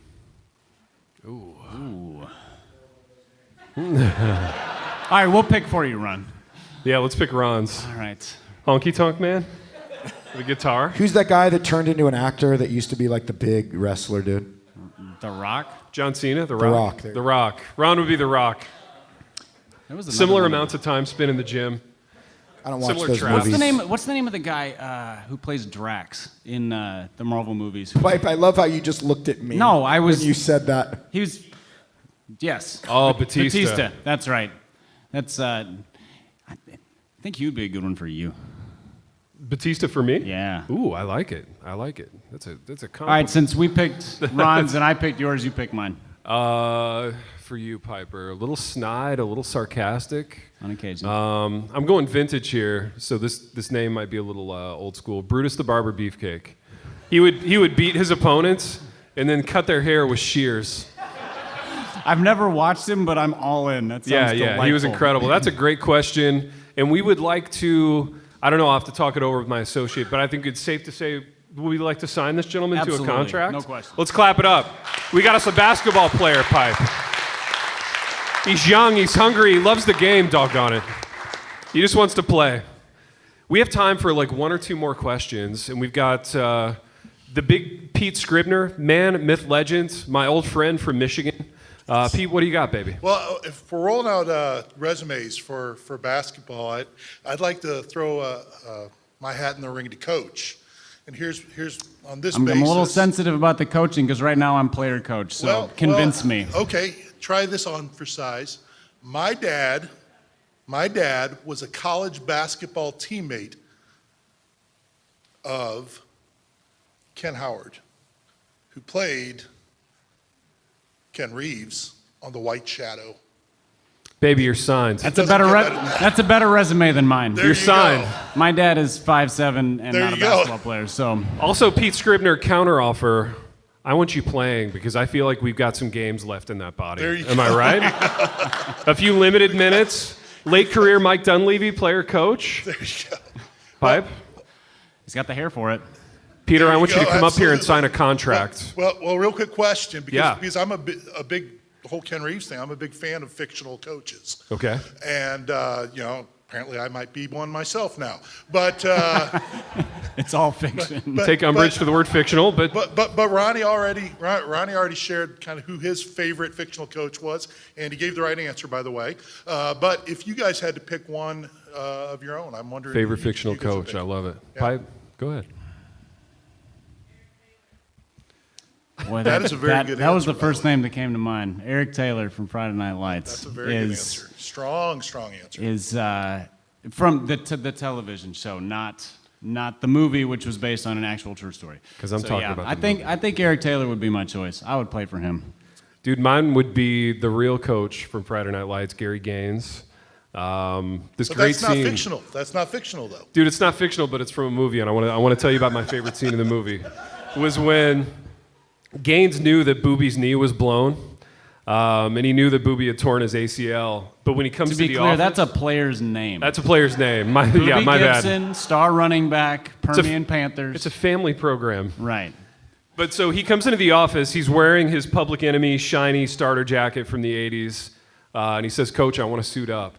Ooh. All right, we'll pick for you, Ron. Yeah, let's pick Ron's. All right. Honky Tonk Man? The guitar? Who's that guy that turned into an actor that used to be like the big wrestler dude? The Rock? John Cena? The The Rock? Rock, there you The Rock. Ron would be The Rock. There was another Similar one. amounts of time spent in the gym. I don't watch Similar those traps. movies. What's the name of the guy who plays Drax in the Marvel movies? Pipe, I love how you just looked at me. No, I was. When you said that. He was. Yes. Oh, Batista. Batista. That's right. That's. I think he would be a good one for you. Batista for me? Yeah. Ooh, I like it. I like it. That's a All compliment. right, since we picked Ron's and I picked yours, you pick mine. For you, Piper, a little snide, a little sarcastic. On occasion. I'm going vintage here, so this name might be a little old school. Brutus the Barber Beefcake. He would beat his opponents and then cut their hair with shears. I've never watched him, but I'm all in. That sounds delightful. He was incredible. That's a great question, and we would like to. I don't know. I'll have to talk it over with my associate, but I think it's safe to say we'd like to sign this gentleman Absolutely. to a contract. No question. Let's clap it up. We got us a basketball player, Pipe. He's young, he's hungry, he loves the game, doggone it. He just wants to play. We have time for like one or two more questions, and we've got the big Pete Scribner, man, myth, legend, my old friend from Michigan. Pete, what do you got, baby? Well, if we're rolling out resumes for basketball, I'd like to throw my hat in the ring to coach. And here's on this I'm basis. a little sensitive about the coaching because right now I'm player coach, so convince me. Okay, try this on for size. My dad was a college basketball teammate of Ken Howard, who played Ken Reeves on the White Shadow. Baby, you're signed. That's a better resume than mine. There You're you signed. go. My dad is 5'7" and There not a you go. basketball player, so. Also, Pete Scribner, counteroffer. I want you playing because I feel like we've got some games left in that body. There you Am go. I right? A few limited minutes. Late career Mike Dunleavy, player coach. There you go. Pipe. He's got the hair for it. Peter, There I you want you to go, come up here and absolutely. sign a contract. Well, real quick question, Yeah. because I'm a big, the whole Ken Reeves thing, I'm a big fan of fictional coaches. Okay. And, apparently I might be one myself now. But It's all fiction. Take umbrage to the word fictional, but Ronnie already shared kind of who his favorite fictional coach was, and he gave the right answer, by the way. But if you guys had to pick one of your own, I'm wondering. favorite who fictional you guys would coach. pick. I love it. Yeah. Pipe, go ahead. Boy, That is a very good That was answer, the first name that came to mind. Eric Taylor from Friday Night Lights. That's a very good answer. Strong answer. Is from the television show, not the movie, which was based on an actual true story. 'Cause I'm talking about the I think Eric Taylor would be my choice. I would play for him. Dude, mine would be the real coach from Friday Night Lights, Gary Gaines. This But great that's not scene. fictional. That's not fictional, though. Dude, it's not fictional, but it's from a movie, and I want to tell you about my favorite scene in the movie. It was when Gaines knew that Booby's knee was blown, and he knew that Booby had torn his ACL. But when he comes To to be the clear, office, that's a player's name. that's a player's name. My Booby bad. Gibson, star running back, Permian Panthers. It's a family program. Right. But so he comes into the office. He's wearing his Public Enemy shiny starter jacket from the 80s. And he says, "Coach, I want to suit up."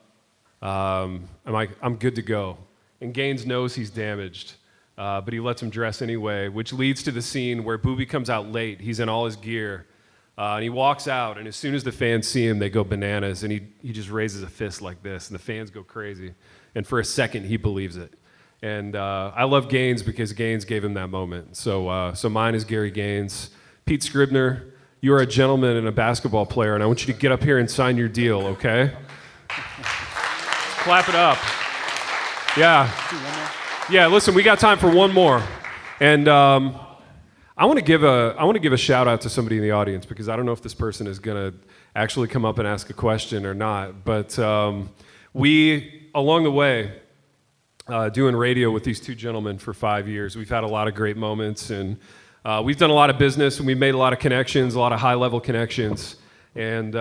I'm good to go. And Gaines knows he's damaged. But he lets him dress anyway, which leads to the scene where Booby comes out late. He's in all his gear. And he walks out. And as soon as the fans see him, they go bananas. And he just raises a fist like this. And the fans go crazy. And for a second, he believes it. And I love Gaines because Gaines gave him that moment. So mine is Gary Gaines. Pete Scribner, you're a gentleman and a basketball player, and I want you to get up here and sign your deal, okay? Clap it up. Yeah. Yeah, listen, we got time for one more. And I want to give a shout out to somebody in the audience, because I don't know if this person is going to actually come up and ask a question or not. But we, along the way, doing radio with these two gentlemen for 5 years, we've had a lot of great moments, and we've done a lot of business, and we've made a lot of connections, a lot of high-level connections. And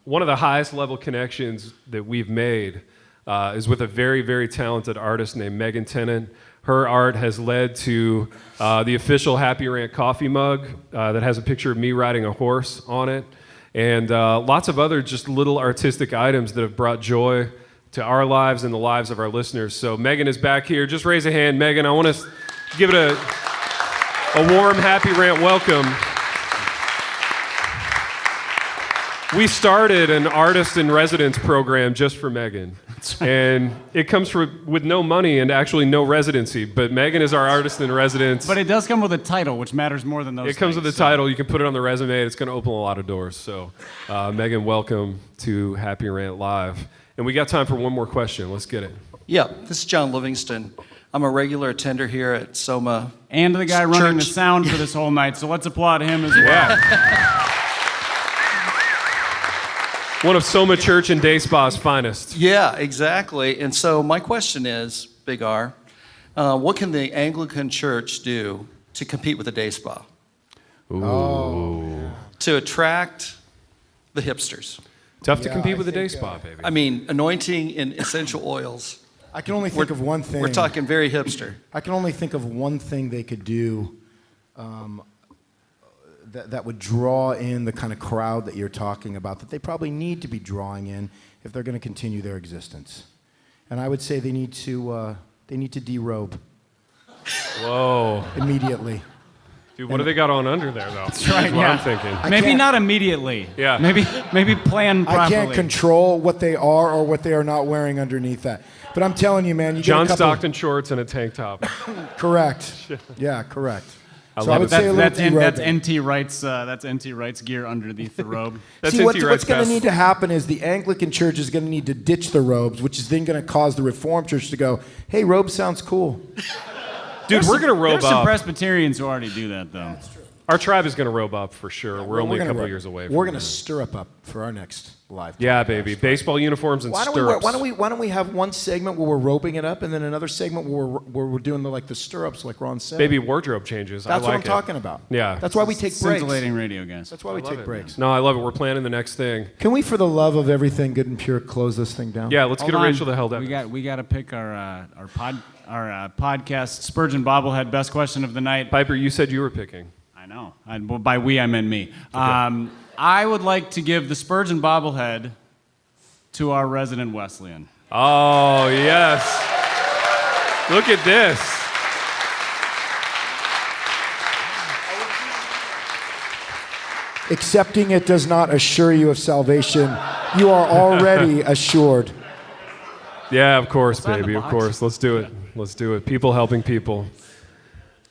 one of the highest-level connections that we've made is with a very, very talented artist named Megan Tennant. Her art has led to the official Happy Rant coffee mug that has a picture of me riding a horse on it, and lots of other just little artistic items that have brought joy to our lives and the lives of our listeners. So Megan is back here. Just raise a hand, Megan. I want to give it a warm Happy Rant welcome. We started an artist in residence program just for Megan. And it comes with no money and actually no residency. But Megan is our artist in residence. But it does come with a title, which matters more than those It comes things, with a title. You can put it on the resume. And it's going to open a lot of doors. So, Megan, welcome to Happy Rant Live. And we got time for one more question. Let's get it. Yeah, this is John Livingston. I'm a regular attender here at SOMA. And the guy running the sound for this whole night. So let's applaud him as well. Yeah. One of Soma Church and Day Spa's finest. Yeah, exactly. And so my question is, Big R, what can the Anglican Church do to compete with the Day Spa? Ooh. To attract the hipsters. Tough to compete with the Day Spa, baby. I mean, anointing and essential oils. I can only think of one thing. We're talking very hipster. I can only think of one thing they could do that would draw in the kind of crowd that you're talking about, that they probably need to be drawing in if they're going to continue their existence. And I would say they need to derobe. Whoa. Immediately. Dude, what do they got on under there, though? That's right, That's what yeah. I'm thinking. Maybe not immediately. Yeah. Maybe plan properly. I can't control what they are or what they are not wearing underneath that. But I'm telling you, man, you John get a couple... Stockton shorts and a tank top. Correct. Yeah, correct. I would say a little that's derobing. NT Wright's gear underneath the robe. See, what's going to need to happen is the Anglican Church is going to need to ditch the robes, which is then going to cause the Reformed Church to go, hey, robe sounds cool. Dude, we're going to robe There's some up. Presbyterians who already do that, though. Our tribe is going to robe up for sure. We're only a couple gonna years away. We're going to stirrup up for our next live. Yeah, baby. Baseball uniforms and stirrups. Why don't we have one segment where we're roping it up, and then another segment where we're doing the stirrups, like Ron said. Baby wardrobe changes. That's I what like I'm talking about. Yeah. That's why we take breaks. Scintillating radio, guys. That's why we take breaks. No, I love it. We're planning the next thing. Can we, for the love of everything good and pure, close this thing down? Yeah, let's get Hold on. Rachel the hell down. We got to pick our podcast Spurgeon bobblehead best question of the night. Piper, you said you were picking. I know. By we, I meant me. I would like to give the Spurgeon bobblehead to our resident Weslyan. Oh, yes. Look at this. Accepting it does not assure you of salvation. You are already assured. Yeah, of course, baby. Of course. Let's do it. Let's do it. People helping people.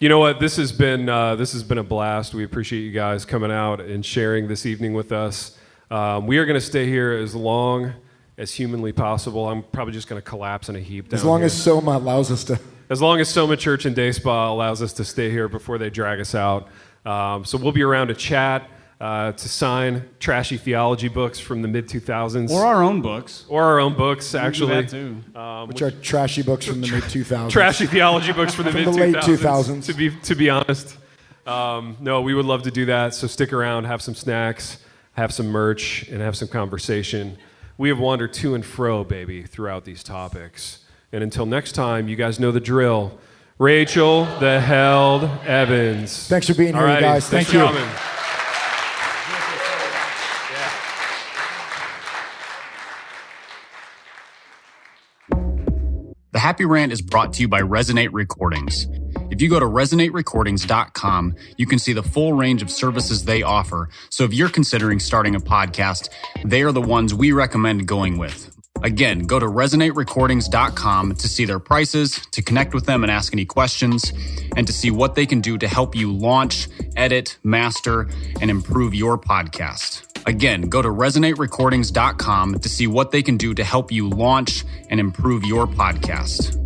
You know what? This has been a blast. We appreciate you guys coming out and sharing this evening with us. We are going to stay here as long as humanly possible. I'm probably just going to collapse in a heap down As long here. as Soma allows us to. As long as Soma Church and Day Spa allows us to stay here before they drag us out. So we'll be around to chat, to sign trashy theology books from the mid-2000s. Or our own books. Or our own books, We can do actually. that, too. Which are trashy books from the mid-2000s. Trashy theology books from the From mid-2000s. the late 2000s. To be honest. No, we would love to do that. So stick around, have some snacks, have some merch, and have some conversation. We have wandered to and fro, baby, throughout these topics. And until next time, you guys know the drill. Rachel the Held Evans. Thanks for being here, Alrighty, you guys. thanks Thank you. for coming. The Happy Rant is brought to you by Resonate Recordings. If you go to resonaterecordings.com, you can see the full range of services they offer. So if you're considering starting a podcast, they are the ones we recommend going with. Again, go to resonaterecordings.com to see their prices, to connect with them and ask any questions, and to see what they can do to help you launch, edit, master, and improve your podcast. Again, go to resonaterecordings.com to see what they can do to help you launch and improve your podcast.